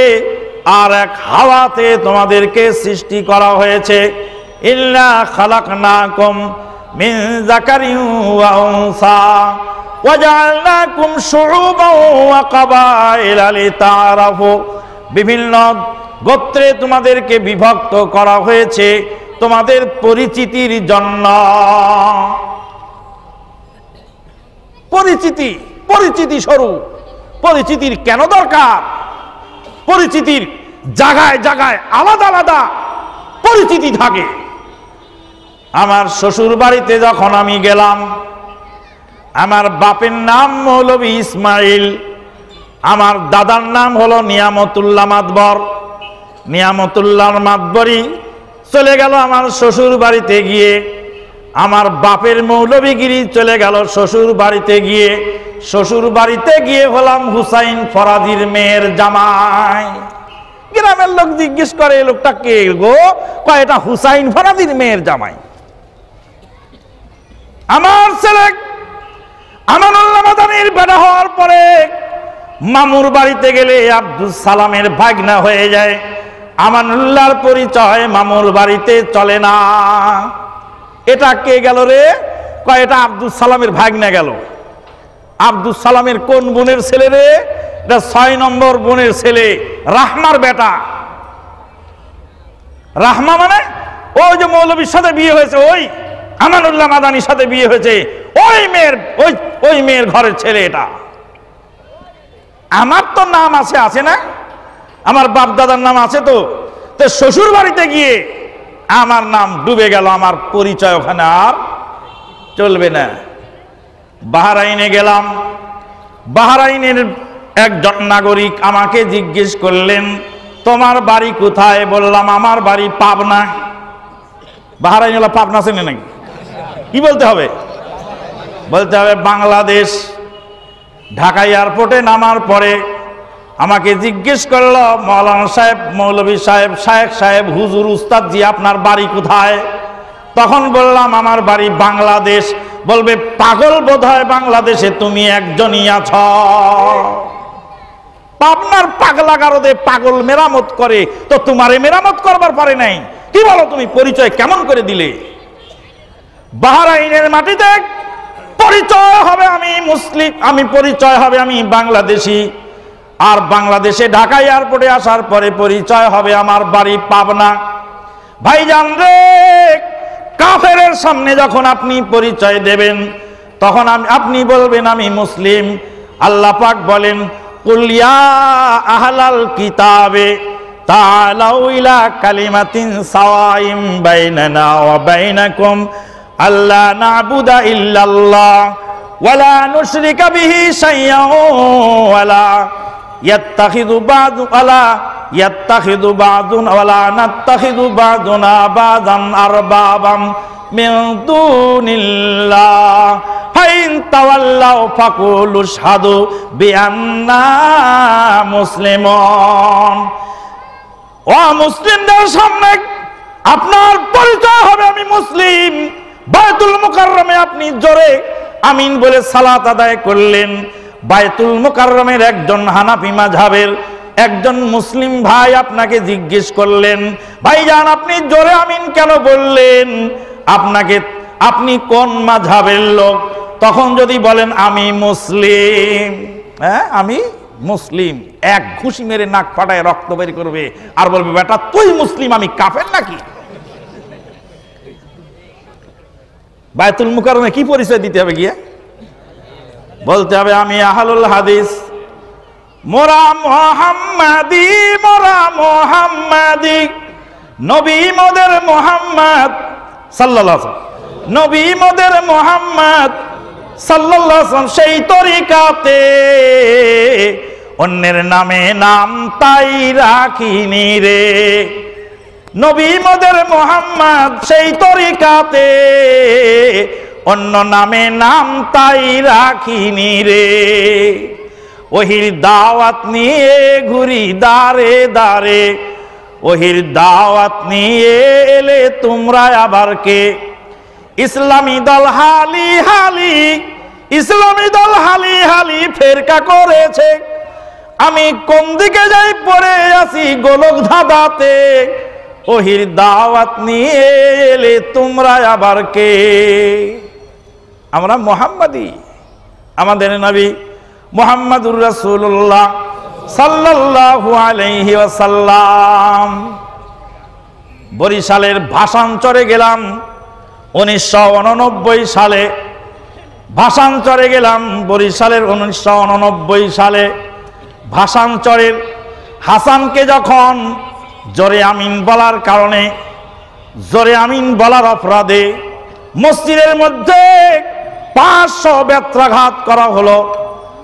S2: আর এক হাওয়াতে তোমাদেরকে সৃষ্টি করা হয়েছে। ইল্লা খালাকনাকুম মিন যাকারিন ওয়া উনসা ওয়াজআলনাকুম শুউবান ওয়া কাবাইলা লিতাআরাফু। বিভিন্ন গোত্রে তোমাদেরকে বিভক্ত করা হয়েছে তোমাদের পরিচিতির জন্য। পরিচিতি স্বরূপ। পরিচিতির কেন দরকার? পরিচিতির জায়গায় জায়গায় আলাদা আলাদা পরিচিতি থাকে। আমার শ্বশুর বাড়িতে যখন আমি গেলাম, আমার বাপের নাম মৌলভী ইসমাইল, আমার দাদার নাম হলো নিয়ামতুল্লাহ মাতবর। নিয়ামতুল্লাহ মাতবরী চলে গেল আমার শ্বশুর বাড়িতে গিয়ে, আমার বাপের মৌলভীগিরি চলে গেল শ্বশুর বাড়িতে গিয়ে। শ্বশুর বাড়িতে গিয়ে হলাম হুসাইন ফরাজির মেয়ের জামাই। গ্রামের লোক জিজ্ঞেস করে, এই লোকটা কে গো? কয় এটা হুসাইন ফরাজির মেয়ের জামাই। আমার ছেলে আমানুল্লাহ মাদানির বেড়া হওয়ার পরে মামুর বাড়িতে গেলে আব্দুল সালামের ভাগনা হয়ে যায়। আমানুল্লাহর পরিচয় মামুর বাড়িতে চলে না। এটা কে গেল রে? কয় এটা আব্দুল সালামের ভাগনা গেল। আব্দুল সালামের কোন বোনের ছেলে রে? এটা 6 নম্বর বোনের ছেলে, রাহমার বেটা। রাহমা মানে ওই যে মৌলভীর সাথে বিয়ে হয়েছে, ওই আমানুল্লাহ মাদানির সাথে বিয়ে হয়েছে, ওই মেয়ের ঘরের ছেলে এটা। আমার তো নাম আছে না? আমার বাপ দাদার নাম আছে তো। শ্বশুর বাড়িতে গিয়ে আমার নাম ডুবে গেল, আমার পরিচয় ওখানে আর চলবে না। বাহরাইনে গেলাম, বাহরাইনের একজন নাগরিক আমাকে জিজ্ঞেস করলেন, তোমার বাড়ি কোথায়? বললাম আমার বাড়ি পাবনা। বাহরাইন হলো পাবনা, চেনে নাকি? কি বলতে হবে? বলতে হবে বাংলাদেশ। ঢাকা এয়ারপোর্টে নামার পরে আমাকে জিজ্ঞেস করলো, মৌলানা সাহেব, মৌলভী সাহেব, শায়েখ সাহেব, হুজুর, উস্তাদ জি, আপনার বাড়ি কোথায়? তখন বললাম আমার বাড়ি বাংলাদেশ। বলবে পাগল বোধহয়, বাংলাদেশে তুমি একজনই আছো। পাবনার পাগলা গারদে পাগল মেরামত করে, তো তোমারে মেরামত করবার পারে নাই। কি বলো তুমি, পরিচয় কেমন করে দিলে? বাহরাইনের মাটিতে পরিচয় হবে আমি মুসলিম, আমি পরিচয় হবে আমি বাংলাদেশি। আর বাংলাদেশে ঢাকা এয়ারপোর্টে আসার পরে পরিচয় হবে আমার বাড়ি পাবনা। ভাইজান রে, কাফেরের সামনে যখন আপনি পরিচয় দেবেন, তখন আপনি বলবেন আমি মুসলিম। আল্লাহ পাক বলেন, কুল ইয়া আহলাল কিতাবে তাআলাউ ইলা কালিমাতিন সাওয়াইন বাইনানা ওয়া বাইনাকুম আল্লা না'বুদা ইল্লাল্লাহ ওয়া লা নুশরিকা বিহি শাইয়্যান ওয়া লা ইয়াত্তাখিযু বা'দুনা ওয়া লা নাত্তাখিযু বা'দুনা বা'দান আরবাবাম মিন দুনিল্লাহ ফাইন তাওয়াল্লাউ ফাকুলু আশহাদু বিআন্না মুসলিমুন। ও মুসলিমদের সামনে আপনার পরিচয় হবে আমি মুসলিম। বায়তুল মুকাররমে আপনি জোরে আমিন বলে সালাত আদায় করলেন। বায়তুল মুকাররমের একজন হানাফি মাযহাবের একজন মুসলিম ভাই আপনাকে জিজ্ঞেস করলেন, ভাইজান আপনি জোরে আমিন কেন বললেন? আপনি কোন মাযহাবের লোক? তখন যদি বলেন আমি মুসলিম, হ্যাঁ আমি মুসলিম, এক ঘুষি মেরে নাক ফাটায় রক্ত বের করবে আর বলবে বেটা তুই মুসলিম, আমি কাফের নাকি? বায়তুল মুকাররমে কি পরিচয় দিতে হবে গিয়ে? বলতে হবে আমি আহলুল হাদিস, মোরা মুহাম্মাদি, মোরা মুহাম্মাদি, নবী মোদের মুহাম্মদ সাল্লাল্লাহু আলাইহি ওয়াসাল্লাম, নবী মোদের মুহাম্মদ সাল্লাল্লাহু আলাইহি ওয়াসাল্লাম সেই তরিকাতে অন্যের নামে নাম তাই রাখিনি রে। নবী মোদের মোহাম্মদ সেই তরিকাতে, অন্য নামে নাম তাই রাখিনি রে। ওহির দাওয়াত নিয়ে ঘুরি দারে দারে, ওহির দাওয়াত নিয়ে এলে তোমরা আবার কে? ইসলামী দল হালি হালি, ইসলামী দল হালি হালি ফেরকা করেছে। আমি কোন দিকে যাই পড়ে আছি গোলক ধাঁধাতে, ওহির দাওয়াত নিয়ে এলে তোমরা আবার কে? আমরা মুহাম্মাদি, আমাদের নবী মুহাম্মাদুর রাসূলুল্লাহ সাল্লাল্লাহু আলাইহি ওয়াসাল্লাম। বরিশালের ভাষাঞ্চরে গেলাম 1989 সালে, ভাষাঞ্চরে গেলাম বরিশালের 1989 সালে। ভাষাঞ্চরের হাসানকে যখন জোরে আমিন বলার কারণে, জোরে আমিন বলার অপরাধে মসজিদের মধ্যে 500 বেত্রাঘাত করা হলো।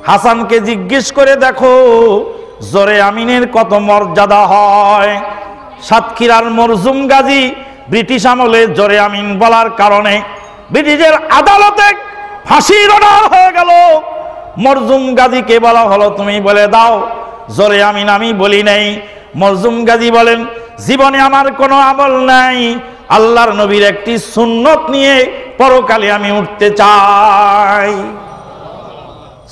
S2: হাসানকে জিজ্ঞেস করে দেখো জোরে আমিনের কত মর্যাদা হয়। সাতক্ষীরার মরজুম গাজী ব্রিটিশ আমলে জোরে আমিন বলার কারণে ব্রিটিশের আদালতে ফাঁসির অর্ডার হয়ে গেল। মরজুম গাজীকে বলা হলো তুমি বলে দাও জোরে আমিন আমি বলি নাই। মরজুম গাজী বলেন জীবনে আমার কোনো আমল নাই, আল্লাহর নবীর একটি সুন্নত নিয়ে পরকালে আমি উঠতে চাই।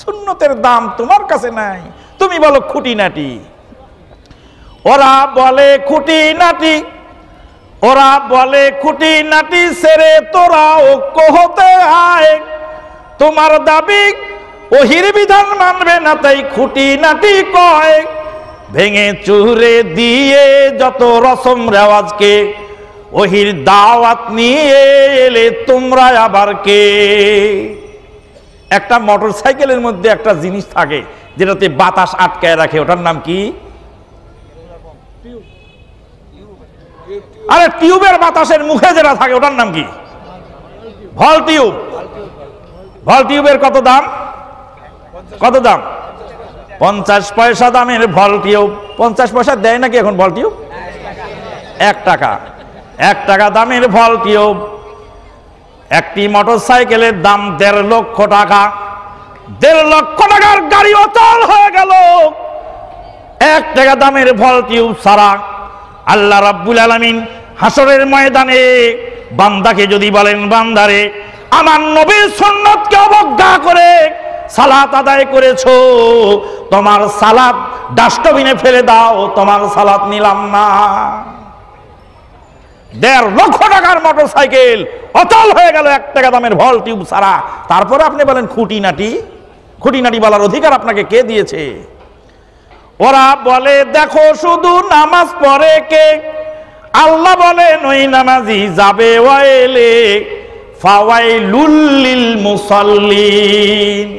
S2: সুন্নতের দাম তোমার কাছে নাই, তুমি বলো খুঁটিনাটি। ওরা বলে খুঁটিনাটি, ওরা বলে খুঁটিনাটি সেরে তোরা ঐক্য হতে আয়। তোমার দাবি ওহির বিধান মানবে না তাই খুঁটিনাটি কয়। ভেঙে চুরে দিয়ে যত রসম রেওয়াজকে, ওহির দাওয়াত নিয়ে এলে তোমরা আবার কে? একটা মোটর সাইকেলের মধ্যে একটা জিনিস থাকে যেটাতে বাতাস আটকায় রাখে, ওটার নাম কি? আরে টিউবের বাতাসের মুখে যেটা থাকে ওটার নাম কি? ভল টিউব। ভল টিউবের কত দাম? কত দাম? 50 পয়সা দামের ভল টিউব। 50 পয়সা দেয় নাকি এখন ভল টিউব? 1 টাকা। 1 টাকা দামের ভল টিউব। একটি মোটর সাইকেলের দাম 1.5 লক্ষ টাকা। 1.5 লক্ষ টাকার গাড়ি অচল হয়ে গেল 1 টাকা দামের ভল টিউব ছাড়া। আল্লাহ রাব্বুল আলামিন হাসরের ময়দানে বান্দাকে যদি বলেন বান্দারে আমার নবীর সুন্নতকে অবজ্ঞা করে সালাত আদায় করেছো, তোমার সালাত ডাস্টবিনে ফেলে দাও, তোমার সালাত নিলাম না। 1.5 লক্ষ টাকার মোটর সাইকেল অচল হয়ে গেল 1 টাকা দামের ভল টিউব ছাড়া। তারপরে আপনি বলেন খুঁটিনাটি। খুঁটিনাটি বলার অধিকার আপনাকে কে দিয়েছে? ওরা বলে দেখো শুধু নামাজ পড়ে কে, আল্লাহ বলেন ওই নামাজি যাবে ওয়াইলে ফাওয়াইলুল লিল মুসাল্লিন।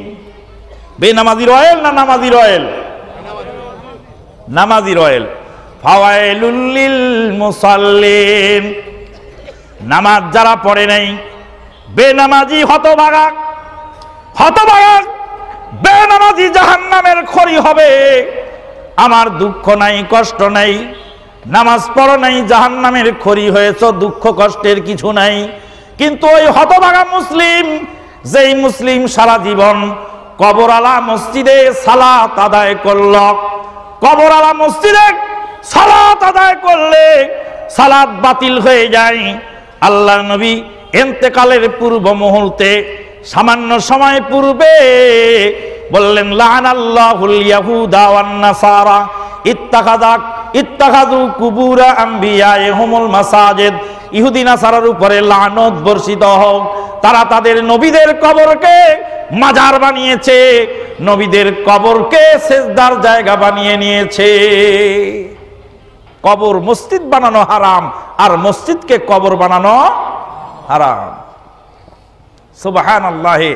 S2: বেনামাজির অয়েল না নামাজির অয়েল? নামাজির অয়েল। ফাওয়াইলুল লিল মুসাল্লিন। নামাজ যারা পড়ে নাই বেনামাজি হতভাগা, হতভাগা বেনামাজি জাহান্নামের খড়ি হবে। আমার দুঃখ নাই কষ্ট নাই, নামাজ পড়ো নাই জাহান্নামের খড়ি হয়েছ, দুঃখ কষ্টের কিছু নাই। কিন্তু ওই হতভাগা মুসলিম, যেই মুসলিম সারা জীবন কবরওয়ালা মসজিদে সালাত আদায় করল, কবরওয়ালা মসজিদে সালাত আদায় করলে সালাত বাতিল হয়ে যায়। আল্লাহর নবী ইন্তেকালের পূর্ব মুহূর্তে সামান্য সময় পূর্বে বললেন লাআনাল্লাহুল ইয়াহুদা ওয়ান নাসারা ইত্তাখাযু কুবুরা আম্বিয়াইহিমুল মাসাজিদ। ইহুদি নাসারার উপরে লানত বর্ষিত হোক, তারা তাদের নবীদের কবরকে মাজার বানিয়েছে, নবীদের কবরকে সেজদার জায়গা বানিয়ে নিয়েছে। কবর মসজিদ বানানো হারাম, আর মসজিদকে কবর বানানো হারাম। সুবহানাল্লাহি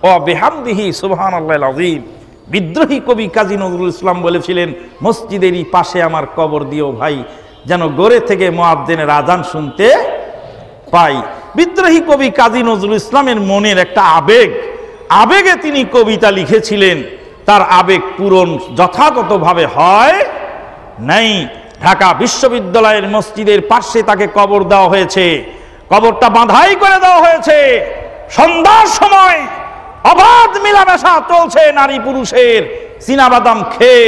S2: ওয়া বিহামদিহি সুবহানাল্লাহিল আযীম। বিদ্রোহী কবি কাজী নজরুল ইসলাম বলেছিলেন মসজিদেরই পাশে আমার কবর দিও ভাই, যেন গড়ে থেকে মুয়াজ্জিনের আযান শুনতে পাই। বিদ্রোহী কবি কাজী নজরুল ইসলামের মনের একটা আবেগ, আবেগে তিনি কবিতা লিখেছিলেন, তার আবেগ পূরণ যথাযথভাবে হয় নাই। ঢাকা বিশ্ববিদ্যালয়ের মসজিদের পাশে তাকে কবর দেওয়া হয়েছে। কবরটা বাঁধাই করে দেওয়া হয়েছে। সন্ধ্যার সময় অবাধ মেলামেশা চলছে নারী পুরুষের। চীনাবাদাম খেয়ে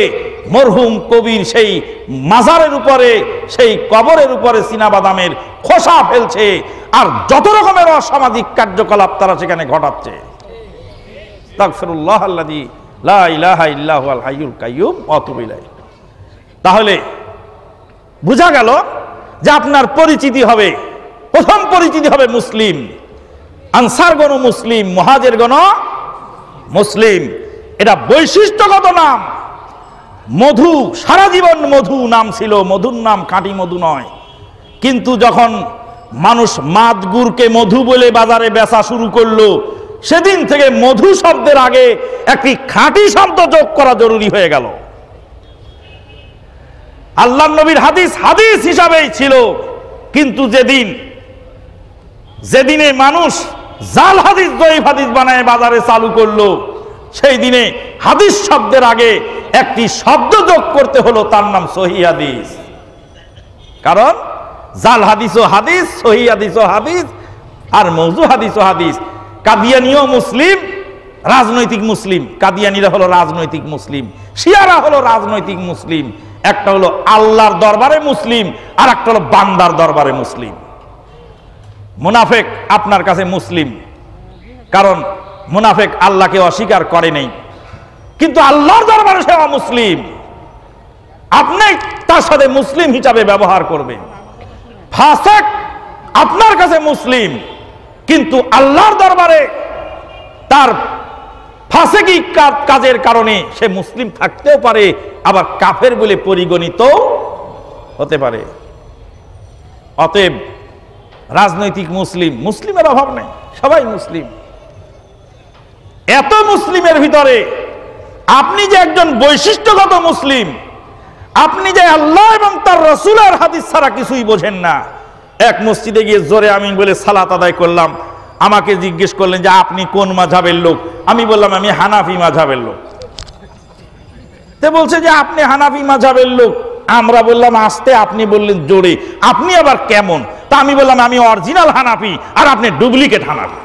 S2: মরহুম কবির সেই মাজারের উপরে, সেই কবরের উপরে চীনাবাদামের খোসা ফেলছে, আর যত রকমের অসামাজিক কার্যকলাপ তারা সেখানে ঘটাচ্ছে। আস্তাগফিরুল্লাহ আল্লাযী লা ইলাহা ইল্লা হুয়াল হাইয়ুল কাইয়্যুম ওয়া আতুবু ইলাইহি। তাহলে বোঝা গেল যে আপনার পরিচিতি হবে, প্রথম পরিচিতি হবে মুসলিম। আনসারগণ মুসলিম, মুহাজিরগণ মুসলিম। এটা বৈশিষ্ট্যগত নাম। মধু, সারা জীবন মধু নাম ছিল, মধুর নাম খাঁটি মধু নয়। কিন্তু যখন মানুষ মাদ গুড়কে মধু বলে বাজারে বেচা শুরু করলো, সেদিন থেকে মধু শব্দের আগে একটি খাঁটি শব্দ যোগ করা জরুরি হয়ে গেল। আল্লাহর নবীর হাদিস হাদিস হিসাবেই ছিল, কিন্তু যেদিনে মানুষ জাল হাদিস দইফ হাদিস বানায় বাজারে চালু করলো, সেই দিনে হাদিস শব্দের আগে একটি শব্দ যোগ করতে হলো, তার নাম সহিহ হাদিস। কারণ জাল হাদিস ও হাদিস, সহিহ হাদিস ও হাদিস, আর মওযু হাদিস ও হাদিস। কাদিয়ানীও মুসলিম, রাজনৈতিক মুসলিম। কাদিয়ানীরা হলো রাজনৈতিক মুসলিম, শিয়ারা হলো রাজনৈতিক মুসলিম। একটা হলো আল্লাহর দরবারে মুসলিম, আর একটা হলো বান্দার দরবারে মুসলিম। মুনাফিক আপনার কাছে মুসলিম, কারণ মুনাফিক আল্লাহকে অস্বীকার করে নাই, কিন্তু আল্লাহর দরবারে সে অমুসলিম। আপনি তার সাথে মুসলিম হিসাবে ব্যবহার করবেন। ফাসিক আপনার কাছে মুসলিম, কিন্তু আল্লাহর দরবারে তার ফাসিকি কাজের কারণে সে মুসলিম থাকতেও পারে, আবার কাফের বলে পরিগণিত হতে পারে। অতএব রাজনৈতিক মুসলিম, মুসলিমের অভাব নেই, সবাই মুসলিম। এত মুসলিমের ভিতরে আপনি যে একজন বৈশিষ্ট্যগত মুসলিম, আপনি যে আল্লাহ এবং তার রাসূলের হাদিস ছাড়া কিছুই বোঝেন না। এক মসজিদে গিয়ে জোরে আমিন বলে সালাত আদায় করলাম। আমাকে জিজ্ঞেস করলেন যে আপনি কোন মাযহাবের লোক? আমি বললাম আমি হানাফি মাযহাবের লোক। তে বলছে যে আপনি হানাফি মাযহাবের লোক। আমরা বললাম আস্তে, আপনি বললেন জোরে। আপনি আবার কেমন? তা আমি বললাম আমি অরিজিনাল হানাফি, আর আপনি ডুপ্লিকেট হানাফি।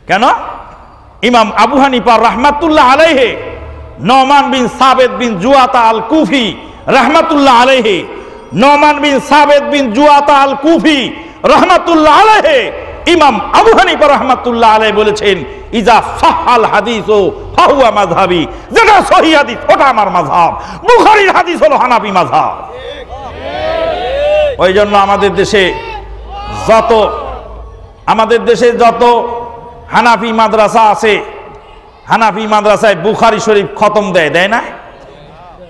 S2: কেন? ইমাম আবু হানিফা রাহমাতুল্লাহ আলাইহি, নোমান বিন সাবেত বিন জুয়াতা আল কুফি রাহমাতুল্লাহ আলাইহি, নোমান বিন সাবেত বিন জুয়াতা আল কুফি রাহমাতুল্লাহ আলাইহি, ইমাম আবু হানিফা রাহমাতুল্লাহ আলাইহি বলেছেন ইজা সাহাল হাদিসু ফাহুয়া মাযহাবি। যেটা সহিহ হাদিস ওটা আমার মাযহাব। বুখারীর হাদিস হলো হানাফি মাযহাব। ওই জন্য আমাদের দেশে যত হানাফি মাদ্রাসা আছে, হানাফি মাদ্রাসায় বুখারী শরীফ খতম দেয় না?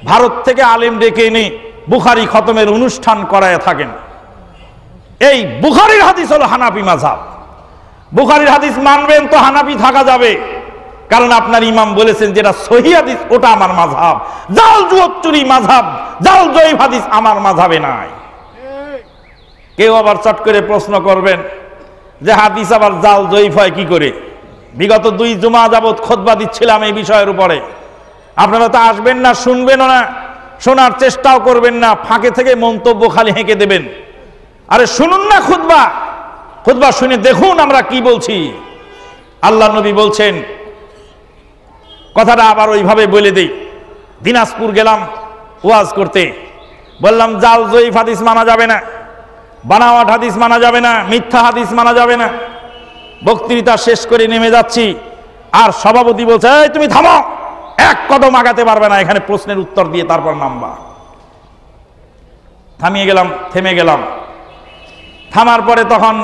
S2: ভারত থেকে আলেম ডেকে এনে বুখারী খতমের অনুষ্ঠান করায় থাকেন। এই বুখারীর হাদিস হলো হানাফি মাযহাব। বুখারীর হাদিস মানবেন তো হানাফি থাকা যাবে, কারণ আপনার ইমাম বলেছেন যেটা সহিহ হাদিস ওটা আমার মাযহাব। জাল জুয়ুরি মাযহাব, জাল জয়ীফ হাদিস আমার মাযহাবে নাই। কেউ আবার চট করে প্রশ্ন করবেন যে হাদিস আবার জাল জয়ীফ হয় কি করে? বিগত 2 জুমা যাবত খুতবা দিচ্ছিলাম এই বিষয়ের উপরে। আপনারা তো আসবেন না, শুনবেনও না, শোনার চেষ্টাও করবেন না, ফাঁকে থেকে মন্তব্য খালি হেঁকে দেবেন। আরে শুনুন না খুতবা শুনে দেখুন আমরা কি বলছি। আল্লাহ নবী বলছেন, কথাটা আবার ওইভাবে বলে দেই। দিনাজপুর গেলাম ওয়াজ করতে, বললাম জাল জয়ীফ হাদিস মানা যাবে না, বানাওয়াট হাদিস মানা যাবে না, মিথ্যা হাদিস মানা যাবে না। বক্তৃতা শেষ করে নেমে যাচ্ছি, আর সভাপতি বলছে এই তুমি থামো, এক কদম আগাতে পারবে না, এখানে প্রশ্নের উত্তর দিয়ে তারপর নামবা। থেমে গেলাম। থামার পরে তখন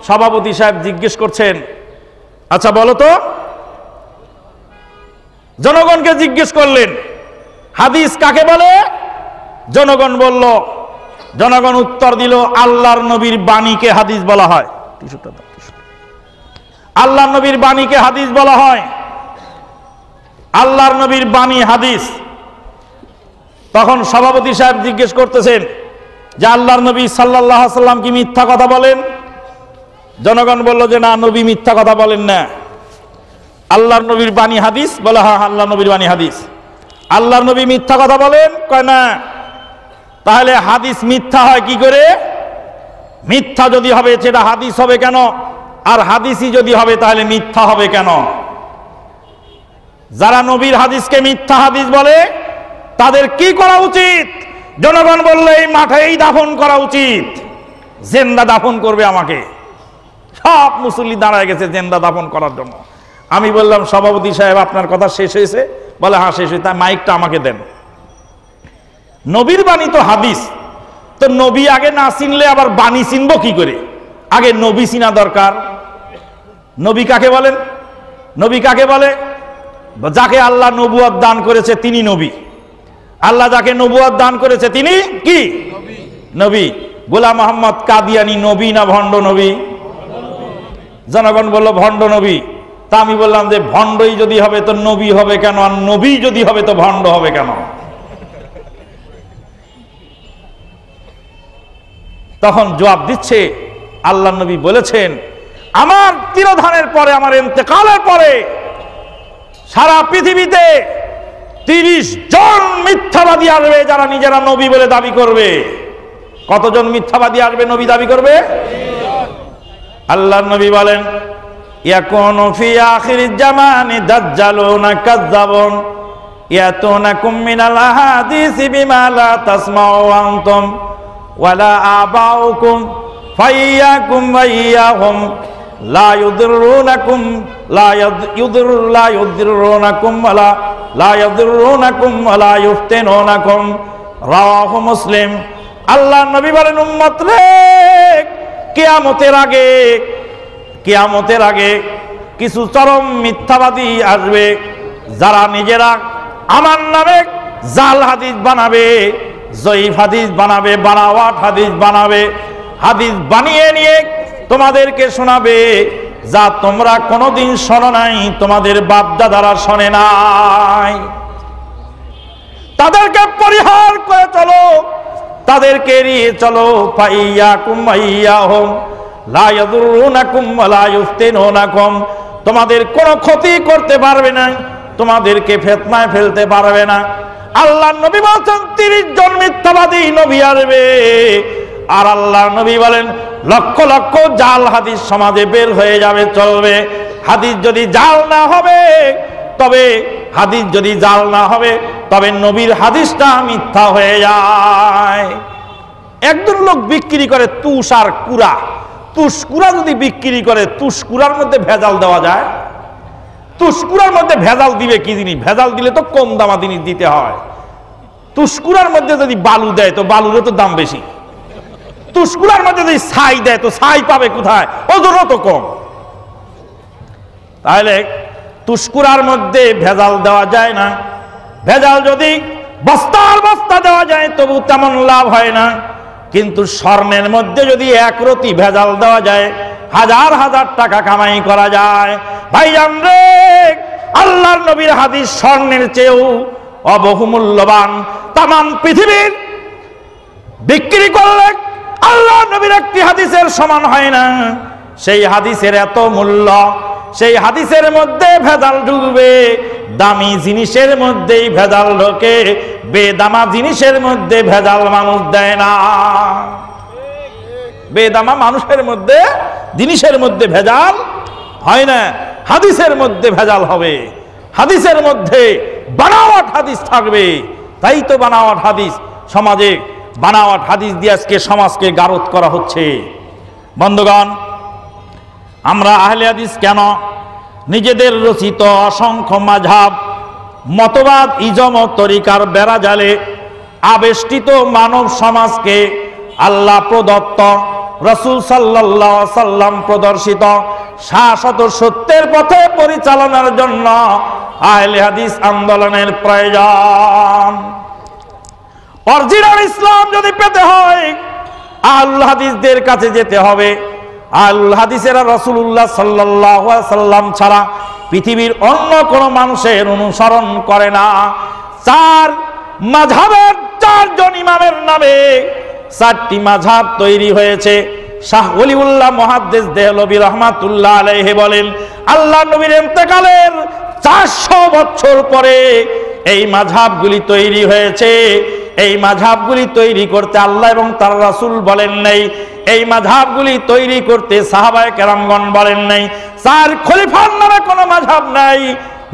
S2: সভাপতি সাহেব জিজ্ঞেস করছেন, আচ্ছা বলো তো, জনগণকে জিজ্ঞেস করলেন হাদিস কাকে বলে? জনগণ উত্তর দিল আল্লাহর নবীর বাণীকে হাদিস বলা হয়। আল্লাহর নবীর বাণীকে হাদিস বলা হয়। আল্লাহর নবীর বাণী হাদিস। তখন সভাপতি সাহেব জিজ্ঞেস করতেছেন যে আল্লাহর নবী সাল্লাল্লাহু আলাইহি ওয়াসাল্লাম কি মিথ্যা কথা বলেন? জনগণ বলল যে না, নবী মিথ্যা কথা বলেন না। আল্লাহর নবীর বাণী হাদিস? বলে হ্যাঁ, আল্লাহর নবীর বাণী হাদিস। আল্লাহর নবী মিথ্যা কথা বলেন? কয় না। তাহলে হাদিস মিথ্যা হয় কি করে? মিথ্যা যদি হবে সেটা হাদিস হবে কেন? আর হাদিসই যদি হবে তাহলে মিথ্যা হবে কেন? যারা নবীর হাদিসকে মিথ্যা হাদিস বলে তাদের কি করা উচিত? জনগণ বললে এই মাঠেই দাফন করা উচিত, জিন্দা দাফন করবে আমাকে। সব মুসল্লি দাঁড়ায় গেছে জিন্দা দাফন করার জন্য। আমি বললাম, সভাপতি সাহেব আপনার কথা শেষ হয়েছে? বলে হ্যাঁ শেষ হয়েছে। তাই মাইকটা আমাকে দেন। নবীর বাণী তো হাদিস, তো নবী আগে না চিনলে আবার বাণী চিনবো কি করে? আগে নবী চিনা দরকার। নবী কাকে বলেন? নবী কাকে বলে? যাকে আল্লাহ নবুয়ত দান করেছে তিনি নবী। আল্লাহ যাকে নবুয়ত দান করেছে তিনি কি? নবী। গোলাম মোহাম্মদ কাদিয়ানী নবী না ভণ্ড নবী? জনগণ বলল ভণ্ড নবী। তা আমি বললাম যে ভণ্ডই যদি হবে তো নবী হবে কেন, আর নবী যদি হবে তো ভণ্ড হবে কেন? তখন জবাব দিচ্ছে, আল্লাহ নবী বলেছেন আমার তিরোধানের পরে, আমার ইন্তেকালের পরে সারা পৃথিবীতে 30 জন মিথ্যাবাদী আসবে যারা নিজেরা নবী বলে দাবি করবে। কতজন মিথ্যাবাদী আসবে নবী দাবি করবে? আল্লাহ নবী বলেন ইয়াকুনু ফি আখিরিজ জামানি দাজ্জালুনা কাযযাবুন ইয়াতুনাকুম মিনাল আহাদিসি বিমা লা তাসমাউ আনতুম ওয়ালা আবাউকুম ফাইয়াকুম ওয়াইয়াহুম লা ইউদিরুনাকুম ওয়ালা ইফতিনুনাকুম। রাওয়াহু মুসলিম। আল্লাহ নবী বলেন উম্মত রে, কিয়ামতের আগে কিছু চরম মিথ্যাবাদী আসবে যারা নিজেরা আমার নামে জাল হাদিস বানাবে, জয়ীফ হাদিস বানাবে, বানাওয়াট হাদিস বানাবে। হাদিস বানিয়ে নিয়ে তোমাদেরকে শোনাবে যা তোমরা কোনোদিন শোনো নাই, তোমাদের বাপ দাদারা শোনে নাই। তাদেরকে পরিহার করে চলো, তাদেরকে এড়িয়ে চলো। ফাইয়াকুম ওয়াইয়াহুম লা ইয়াদুরুনাকুম ওয়ালা ইফতিনুনাকুম। তোমাদের কোনো ক্ষতি করতে পারবে না, তোমাদেরকে ফিতনায় ফেলতে পারবে না। আল্লাহ নবী বলেন 30 জন মিথ্যাবাদী নবী আসবে। আর আল্লাহ নবী বলেন লক্ষ লক্ষ জাল হাদিস সমাজে বের হয়ে যাবে, চলবে। হাদিস যদি জাল না হবে তবে নবীর হাদিসটা মিথ্যা হয়ে যায়। একজন লোক বিক্রি করে তুষ আর কুড়া। তুষকুড়া যদি বিক্রি করে, তুষকুড়ার মধ্যে ভেজাল দেওয়া যায়? তুষকুড়ার মধ্যে ভেজাল দিবে কি জিনিস? ভেজাল দিলে তো কম দামা জিনিস দিতে হয়। তুষকুড়ার মধ্যে যদি বালু দেয় তো বালুরও তো দাম বেশি। তুষকুড়ার মধ্যে যদি ছাই দেয় তো ছাই পাবে কোথায়? ওজনও তো কম। তাহলে তুষকুড়ার মধ্যে ভেজাল দেওয়া যায় না। ভেজাল যদি বস্তার বস্তা দেওয়া যায় তবু তেমন লাভ হয় না। কিন্তু স্বর্ণের মধ্যে যদি একরতি ভেজাল দেওয়া যায় হাজার হাজার টাকা কামাই করা যায়। ভাইজান রে, আল্লাহর নবীর হাদিস স্বর্ণের চেয়েও অবহুমূল্যবান। তামাম পৃথিবীর বিক্রি করলে আল্লাহর নবীর একটি হাদিসের সমান হয় না। সেই হাদিসের এত মূল্য, সেই হাদিসের মধ্যে ভেজাল ঢুকবে। দামি জিনিসের মধ্যেই ভেজাল ঢোকে, বেদামা জিনিসের মধ্যে ভেজাল মানুষ দেয় না। বেদামা মানুষের মধ্যে, জিনিসের মধ্যে ভেজাল হয় না, হাদিসের মধ্যে ভেজাল হবে। হাদিসের মধ্যে বানাওয়াট হাদিস থাকবে। তাই তো বানাওয়াট হাদিস সমাজে, বানাওয়াট হাদিস দিয়ে আজকে সমাজকে গারদ করা হচ্ছে। বন্ধুগণ, আমরা আহলে হাদিস কেন নিজেদের রচিত অসংখ্য মাযহাব, মতবাদ, ইজমত, তরিকার বেড়াজালে আবেষ্টিত মানব সমাজকে আল্লাহ প্রদত্ত, রাসূল সাল্লাল্লাহু আলাইহি সাল্লাম প্রদর্শিত শাশ্বত সত্যের পথে পরিচালনার জন্য আহলে হাদিস আন্দোলনের প্রয়োজন। অরিজিনাল ইসলাম যদি পেতে হয় আহলুল হাদিসদের কাছে যেতে হবে। আহলুল হাদিসেরা রাসূলুল্লাহ সাল্লাল্লাহু আলাইহি সাল্লাম ছাড়া পৃথিবীর অন্য কোনো মানুষের অনুসরণ করে না। 4 মাযহাবের 4 জন ইমামের নামে 4টি মাযহাব তৈরি হয়েছে। শাহ ওলিউল্লাহ মুহাদ্দিস দেহলভী রাহমাতুল্লাহ আলাইহি বলেন, আল্লাহ নবীর ইন্তেকালের 400 বছর পরে এই মাযহাবগুলি তৈরি হয়েছে। এই মাযহাবগুলি তৈরি করতে আল্লাহ এবং তার রাসূল বলেন নাই, এই মাযহাবগুলি তৈরি করতে সাহাবায়ে কেরামগণ বলেন নাই। 4 খলিফার নামে কোনো মাযহাব নাই।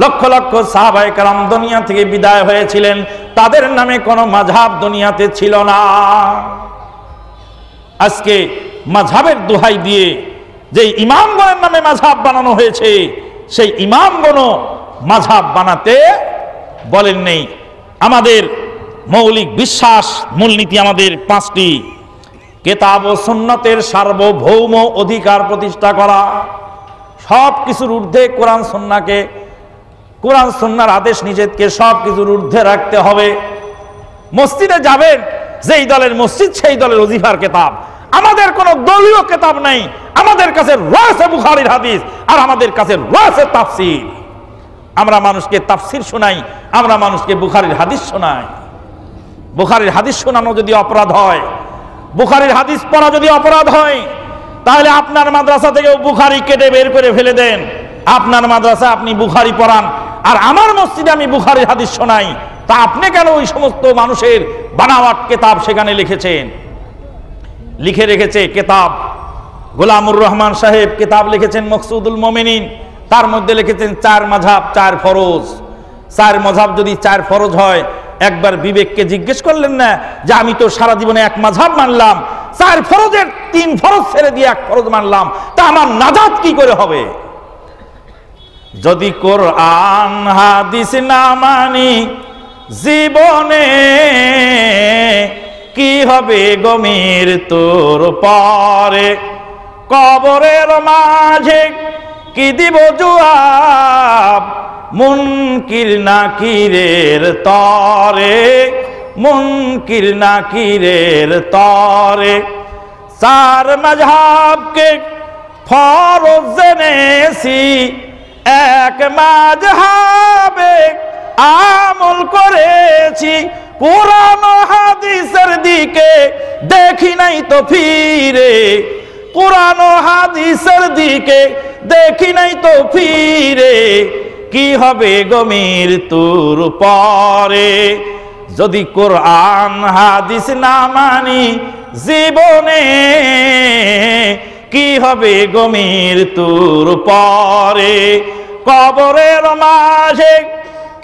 S2: লক্ষ লক্ষ সাহাবায়ে কেরাম দুনিয়া থেকে বিদায় হয়েছিলেন, তাদের নামে কোনো মাযহাব দুনিয়াতে ছিল না। আজকে মাযহাবের দোহাই দিয়ে যে ইমামগণের নামে মাযহাব বানানো হয়েছে, সেই ইমামগণও মাযহাব বানাতে বলেন নেই। আমাদের মৌলিক বিশ্বাস, মূলনীতি আমাদের 5টি। কিতাব ও সুন্নতের সার্বভৌম অধিকার প্রতিষ্ঠা করা, সব কিছুর ঊর্ধ্বে কোরআন সুন্নাহকে, কোরআন সুন্নাহর আদেশ নিষেধকে সব কিছুর ঊর্ধ্বে রাখতে হবে। মসজিদে যাবেন, যেই দলের মসজিদ সেই দলের ওজিফার কিতাব। আমাদের কোনো দলীয় কিতাব নাই, আমাদের কাছে রয়েছে বুখারীর হাদিস, আর আমাদের কাছে রয়েছে তাফসীর। আমরা মানুষকে তাফসীর শোনাই, আমরা মানুষকে বুখারীর হাদিস শোনাই। বুখারীর হাদিস শোনানো যদি অপরাধ হয়, বুখারীর হাদিস পড়া যদি অপরাধ হয়, তাহলে আপনার মাদ্রাসা থেকেও বুখারী কেটে বের করে ফেলে দেন। আপনার মাদ্রাসা আপনি বুখারী পড়ান, আর আমার মসজিদে আমি বুখারীর হাদিস শোনাই, তা আপনি কেন ওই সমস্ত মানুষের বানাওয়াট কিতাব সেখানে লিখেছেন? লিখে রেখেছে কিতাব গোলামুর রহমান সাহেব, কিতাব লিখেছেন মকসুদুল মুমিনিন, তার মধ্যে লিখেছেন 4 মাযহাব 4 ফরজ। 4 মাযহাব যদি 4 ফরজ হয়, একবার বিবেককে জিজ্ঞেস করলেন না যে আমি তো সারা জীবনে 1 মাযহাব মানলাম, 4 ফরজের 3 ফরজ ছেড়ে দিয়ে 1 ফরজ মানলাম, তা আমার নাজাত কি করে হবে? যদি কোরআন হাদিস না মানি জীবনে, কি হবে গমির তোর পরে? কবরের মাঝে কি দিব জবাব? মুনকির নাকিরের তরে, মুনকির নাকিরের তরে। 4 মাযহাবকে ফরজ জেনেছি, 1 মাযহাবে আমল করেছি। কোরআন হাদিসের দিকে দেখি নাই তো ফিরে, কোরআন হাদিসের দিকে দেখি নাই তো ফিরে। কি হবে গমির তোর পরে? যদি কোরআন হাদিস না মানি জীবনে, কি হবে গমির তোর পরে? কবরের মাঝে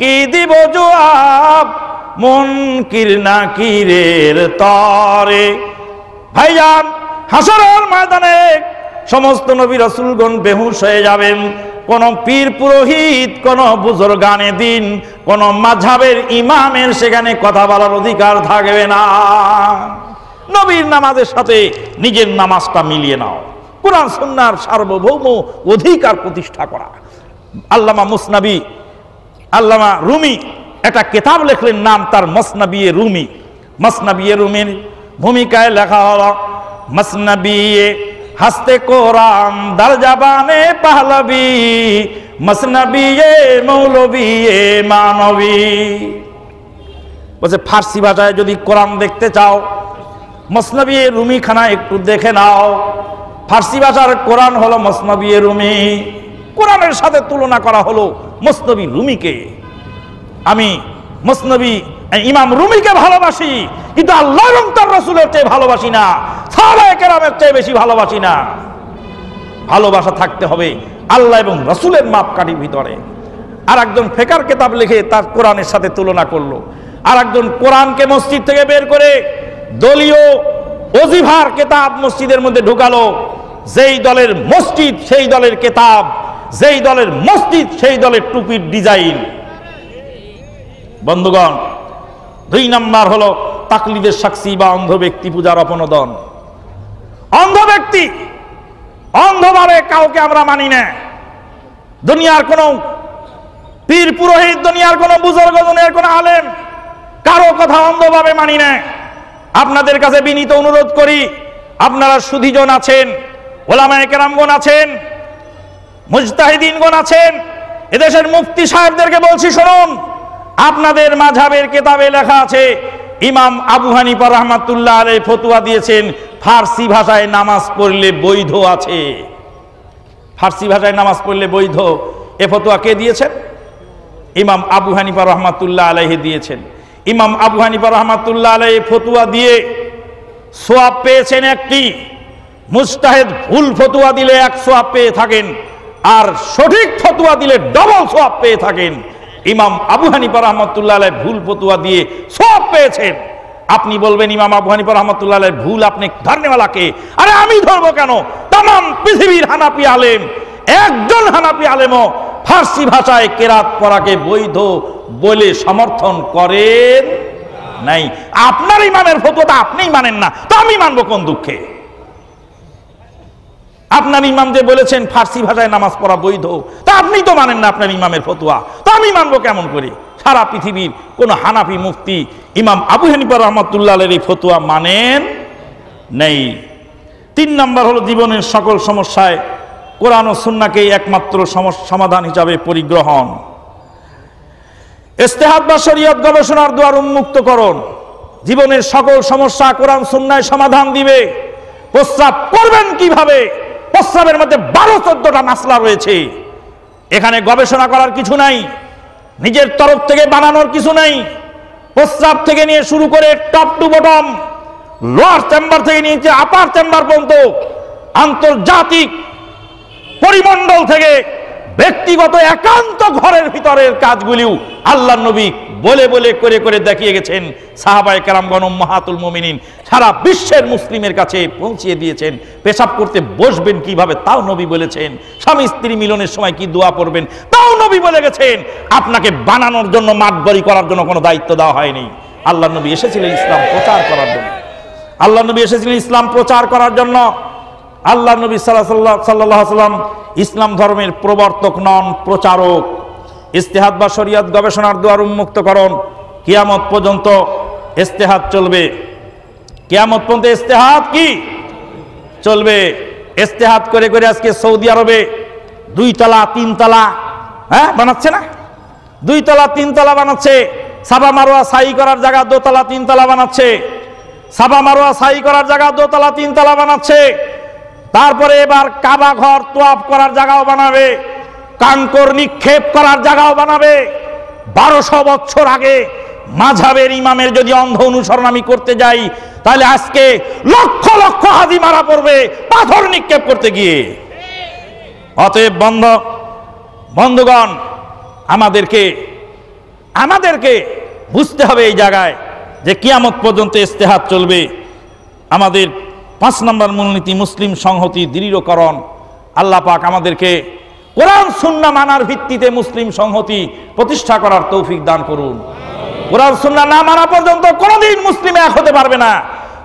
S2: কি দিব জবাব? মুনকির নাকিরের তরে। ভাইজান, হাসরের ময়দানে সমস্ত নবী রাসূলগণ বেহুশ হয়ে যাবেন। কোন পীর পুরোহিত, কোন বুজুর্গানে দিন, কোন মাযহাবের ইমামের সেখানে কথা বলার অধিকার থাকবে না। নবীর নামাজের সাথে নিজের নামাজটা মিলিয়ে নাও। কোরআন সুন্নাহর সার্বভৌম অধিকার প্রতিষ্ঠা করা। আল্লামা রুমি একটা কিতাব লিখলেন, নাম তার মসনবিয়ে রুমি। মসনবিয়ে রুমির ভূমিকায় লেখা হলো, মসনবিয়ে হস্তে কোরআন দার জাবানে পাহলবি, মসনবিয়ে মৌলবিয়ে মানবী। বলছে ফার্সি ভাষায় যদি কোরআন দেখতে চাও, মসনবিয়ে রুমি খানা একটু দেখে নাও। ফার্সি ভাষার কোরআন হলো মসনবিয়ে রুমি। কোরআনের সাথে তুলনা করা হলো মসনবী রুমিকে। আমি মসনবী ইমাম রুমিকে ভালোবাসি, কিন্তু আল্লাহ এবং তার রাসূলের চেয়ে ভালোবাসি না, সাহাবায়ে কেরামের চেয়ে বেশি ভালোবাসি না। ভালোবাসা থাকতে হবে আল্লাহ এবং রাসূলের মাপকাঠির ভিতরে। আর একজন ফিকহের কিতাব লিখে তার কোরআনের সাথে তুলনা করলো। আর একজন কোরআনকে মসজিদ থেকে বের করে দলীয় ওজিফার কিতাব মসজিদের মধ্যে ঢুকালো। যেই দলের মসজিদ সেই দলের কিতাব, যেই দলের মসজিদ সেই দলের টুপির ডিজাইন। বন্ধুগণ, 2 নাম্বার হলো তাকলিদের সাক্ষী বা অন্ধ ব্যক্তি পূজার অপনোদন। অন্ধ ব্যক্তি, অন্ধভাবে কাউকে আমরা মানি না। দুনিয়ার কোন পীর পুরোহিত, দুনিয়ার কোন বুজুর্গ, দুনিয়ার কোন আলেম, কারো কথা অন্ধভাবে মানি না। আপনাদের কাছে বিনীত অনুরোধ করি, আপনারা সুধীজন আছেন, ওলামায়ে কেরামগণ আছেন, মুজতাহিদিনগণ আছেন, এদেশের মুফতি সাহেবদেরকে বলছি, শুনুন, আপনাদের মাযহাবের কিতাবে লেখা আছে, ইমাম আবু হানিফা রাহমাতুল্লাহ আলাইহি ফতোয়া দিয়েছেন ফার্সি ভাষায় নামাজ পড়লে বৈধ আছে। ফার্সি ভাষায় নামাজ পড়লে বৈধ, এ ফতোয়া কে দিয়েছেন? ইমাম আবু হানিফা রাহমাতুল্লাহ আলাইহি দিয়েছেন। ইমাম আবু হানিফা রাহমাতুল্লাহ আলাইহি ফতোয়া দিয়ে সওয়াব পেয়েছেন একটি, মুজতাহিদ ভুল ফতোয়া দিলে 1 সওয়াব পেয়ে থাকেন, আর সঠিক ফতোয়া দিলে ডবল সওয়াব পেয়ে থাকেন। ইমাম আবু হানিফা রাহমাতুল্লাহ আলাইহি ভুল ফতোয়া দিয়ে সওয়াব পেয়েছেন। আপনি বলবেন ইমাম আবু হানিফা রাহমাতুল্লাহ আলাইহি ভুল, আপনি ধরনেওয়ালাকে? আরে আমি ধরবো কেন? তামাম পৃথিবীর হানাফি আলেম, একজন হানাফি আলেমও ফার্সি ভাষায় কেরাত পড়াকে বৈধ বলে সমর্থন করেন নাই। আপনার ইমামের ফতোয়াটা আপনিই মানেন না, তো আমি মানবো কোন দুঃখে? আপনার ইমাম যে বলেছেন ফার্সি ভাষায় নামাজ পড়া বৈধ, তা আপনি তো মানেন না আপনার ইমামের ফতোয়া, তো আমি মানবো কেমন করে? সারা পৃথিবীর কোন হানাফি মুফতি ইমাম আবু হানিফা রাহমাতুল্লাহ আলাইহির ফতোয়া মানেন নেই। 3 নম্বর হলো জীবনের সকল সমস্যায় কোরআন ও সুন্নাহকেই একমাত্র সমাধান হিসাবে পরিগ্রহণ। ইজতিহাদ বা শরীয়ত গবেষণার দ্বার উন্মুক্তকরণ জীবনের সকল সমস্যা কোরআন সুন্নাহয় সমাধান দিবে। প্রস্রাব করবেন কিভাবে? প্রস্রাবের মধ্যে 12-14টা মাসলা রয়েছে। এখানে গবেষণা করার কিছু নাই, নিজের তরফ থেকে বানানোর কিছু নাই। প্রস্রাব থেকে নিয়ে শুরু করে top to bottom, lower chamber থেকে নিয়ে আপার চেম্বার পর্যন্ত, আন্তর্জাতিক পরিমণ্ডল থেকে ব্যক্তিগত একান্ত ঘরের ভিতরের কাজগুলিও আল্লাহর নবী বলে বলে করে করে দেখিয়ে গেছেন। সাহাবায়ে কেরামগণ উম্মাহাতুল মুমিনিন সারা বিশ্বের মুসলিমের কাছে পৌঁছিয়ে দিয়েছেন। পেশাব করতে বসবেন কিভাবে তাও নবী বলেছেন। স্বামী স্ত্রী মিলনের সময় কি দোয়া পড়বেন তাও নবী বলে গেছেন। আপনাকে বানানোর জন্য, মাতবরি করার জন্য কোনো দায়িত্ব দেওয়া হয়নি। আল্লাহর নবী এসেছিলেন ইসলাম প্রচার করার জন্য। আল্লাহর নবী এসেছিলেন ইসলাম প্রচার করার জন্য। আল্লাহ নবী সাল্লাল্লাহু আলাইহি ওয়াসাল্লাম ইসলাম ধর্মের প্রবর্তক নন, প্রচারক। ইজতিহাদ বা শরীয়ত গবেষণার দ্বার উন্মুক্তকরণ কিয়ামত পর্যন্ত ইজতিহাদ চলবে। কিয়ামত পর্যন্ত ইজতিহাদ কি চলবে? ইজতিহাদ করে করে আজকে সৌদি আরবে 2 তলা 3 তলা বানাচ্ছে না? 2 তলা 3 তলা বানাচ্ছে। সাফা মারওয়া সাই করার জায়গা 2 তলা 3 তলা বানাচ্ছে। সাফা মারওয়া সাই করার জায়গা 2 তলা 3 তলা বানাচ্ছে। তারপরে এবার কাবা ঘর তোয়াফ করার জায়গাও বানাবে, কাঙ্কর নিক্ষেপ করার জায়গাও বানাবে। 1200 বছর আগে মাযহাবের ইমামের যদি অন্ধ অনুসরণ আমি করতে যাই, তাহলে আজকে লক্ষ লক্ষ হাজি মারা পড়বে পাথর নিক্ষেপ করতে গিয়ে। অতএব বন্ধুগণ, আমাদেরকে বুঝতে হবে এই জায়গায় যে কিয়ামত পর্যন্ত ইজতিহাদ চলবে। আমাদের 5 নম্বর মূলনীতি মুসলিম সংহতি দৃঢ়করণ। আল্লাহ পাক আমাদেরকে কোরআন সুন্নাহ মানার ভিত্তিতে মুসলিম সংহতি প্রতিষ্ঠা করার তৌফিক দান করুন। কোরআন সুন্নাহ না মানা পর্যন্ত কোনোদিন মুসলিম এক হতে পারবে না।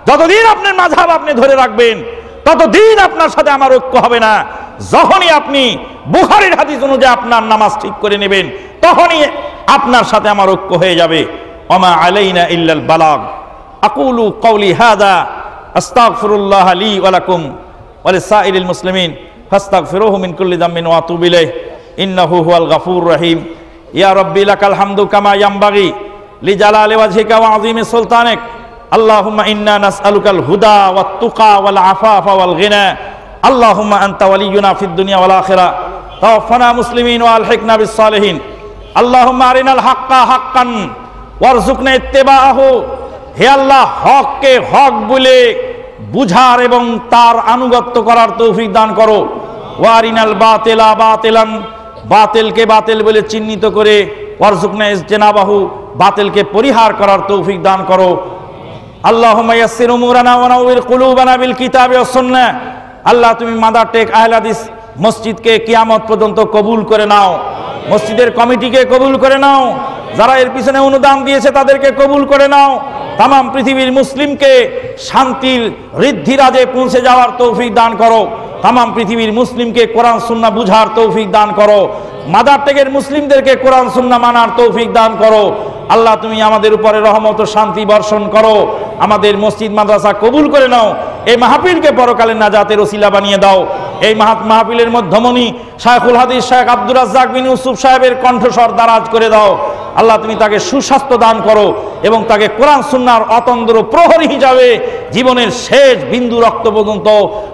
S2: যতদিন আপনার মাযহাব আপনি ধরে রাখবেন, ততদিন আপনার সাথে আমার ঐক্য হবে না। যখনই আপনি বুখারীর হাদিস অনুযায়ী আপনার নামাজ ঠিক করে নেবেন, তখনই আপনার সাথে আমার ঐক্য হয়ে যাবে। ওমা আলাইনা ইল্লাল বালাগ। আকুলু কওলি হাযা আস্তাগফিরুল্লাহ লি ওয়া লাকুম ওয়া লিসাইরিল মুসলিমিন ফাস্তাগফিরুহু মিন কুল্লি যামবিন ওয়া আতুবু ইলাইহি ইন্নাহু হুয়াল গাফুরুর রহিম। ইয়া রাব্বি লাকাল হামদু কামা ইয়ানবাগি লিজালালি ওয়াজহিকা ওয়া আযীমি সুলতানিক। আল্লাহুম্মা ইন্না নাসআলুকাল হুদা ওয়াত তুকা ওয়াল আফাফা ওয়াল গিনা। আল্লাহুম্মা আনতা ওয়ালিয়ুনা ফিদ দুনিয়া ওয়াল আখিরাহ তাওফানা মুসলিমিন ওয়া আলহিকনা বিস সালিহিন। আল্লাহুম্মা আরিনাল হাক্কা হাক্কান ওয়ারযুকনা ইত্তিবাআহু। হে আল্লাহ, হককে হক বলে বুঝার এবং তার আনুগত্য করার তৌফিক দান করো। ওয়ারিনাল বাতিলা বাতিলান, বাতিলকে বাতিল বলে চিহ্নিত করে ওয়ারযুকনা ইজতিনাবাহু, বাতিলকে পরিহার করার তৌফিক দান করো। আল্লাহুম্মা ইয়াসসির উমুরানা ওয়া নাওয়ির কুলুবানা বিল কিতাবি ওয়াস সুন্নাহ। আল্লাহ, তুমি মাদার টেক আহলে হাদিস মসজিদকে কিয়ামত পর্যন্ত কবুল করে নাও। মসজিদের কমিটিকে কবুল করে নাও। যারা এর পিছনে অনুদান দিয়েছে তাদেরকে কবুল করে নাও। তামাম পৃথিবীর মুসলিমকে শান্তির ঋদ্ধিরাজে পৌঁছে যাওয়ার তৌফিক দান করো। তামাম পৃথিবীর মুসলিমকে কোরআন সুন্নাহ বুঝার তৌফিক দান করো। মাদার টেকের মুসলিমদেরকে কোরআন সুন্নাহ মানার তৌফিক দান করো। আল্লাহ, তুমি আমাদের উপরে রহমত ও শান্তি বর্ষণ করো। আমাদের মসজিদ মাদ্রাসা কবুল করে নাও। এই মাহফিলকে পরকালে নাজাতের ওসিলা বানিয়ে দাও। এই মাহফিলের মধ্যমণি শায়খুল হাদিস শেখ আব্দুর রাজ্জাক বিন ইউসুফ সাহেবের কণ্ঠস্বর দারাজ করে দাও। আল্লাহ, তুমি তাকে সুস্বাস্থ্য দান করো এবং তাকে কোরআন সুন্নাহর অতন্দ্র প্রহরী হিসাবে জীবনের শেষ বিন্দু রক্ত পর্যন্ত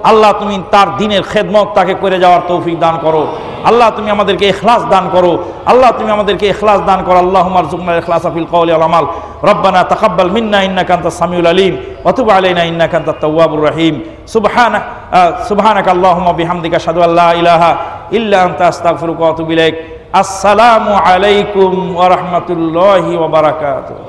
S2: আল্লাহ তুমি তার দ্বীনের খেদমত তাকে করে যাওয়ার তৌফিক দান করো। আল্লাহ তুমি আমাদেরকে ইখলাস দান করো, আল্লাহ তুমি আমাদেরকে ইখলাস দান করো। আল্লাহুম্মা আরযুকনা ইখলাসা ফিল কওলি ওয়াল আমাল। রব্বানা তাকাব্বাল মিন্না ইন্নাকা আনতাস সামিউল আলিম ওয়া তুব আলাইনা ইন্নাকা আনতাত তাওয়াবুর রহিম। সুবহানাকা আল্লাহুম্মা বিহামদিকা আশহাদু আল্লা ইলাহা ইল্লা আনতা আস্তাগফিরুকা ওয়া আতুবু ইলাইক। আসসালামু আলাইকুম ওয়া রাহমাতুল্লাহি ওয়া বারাকাতুহু।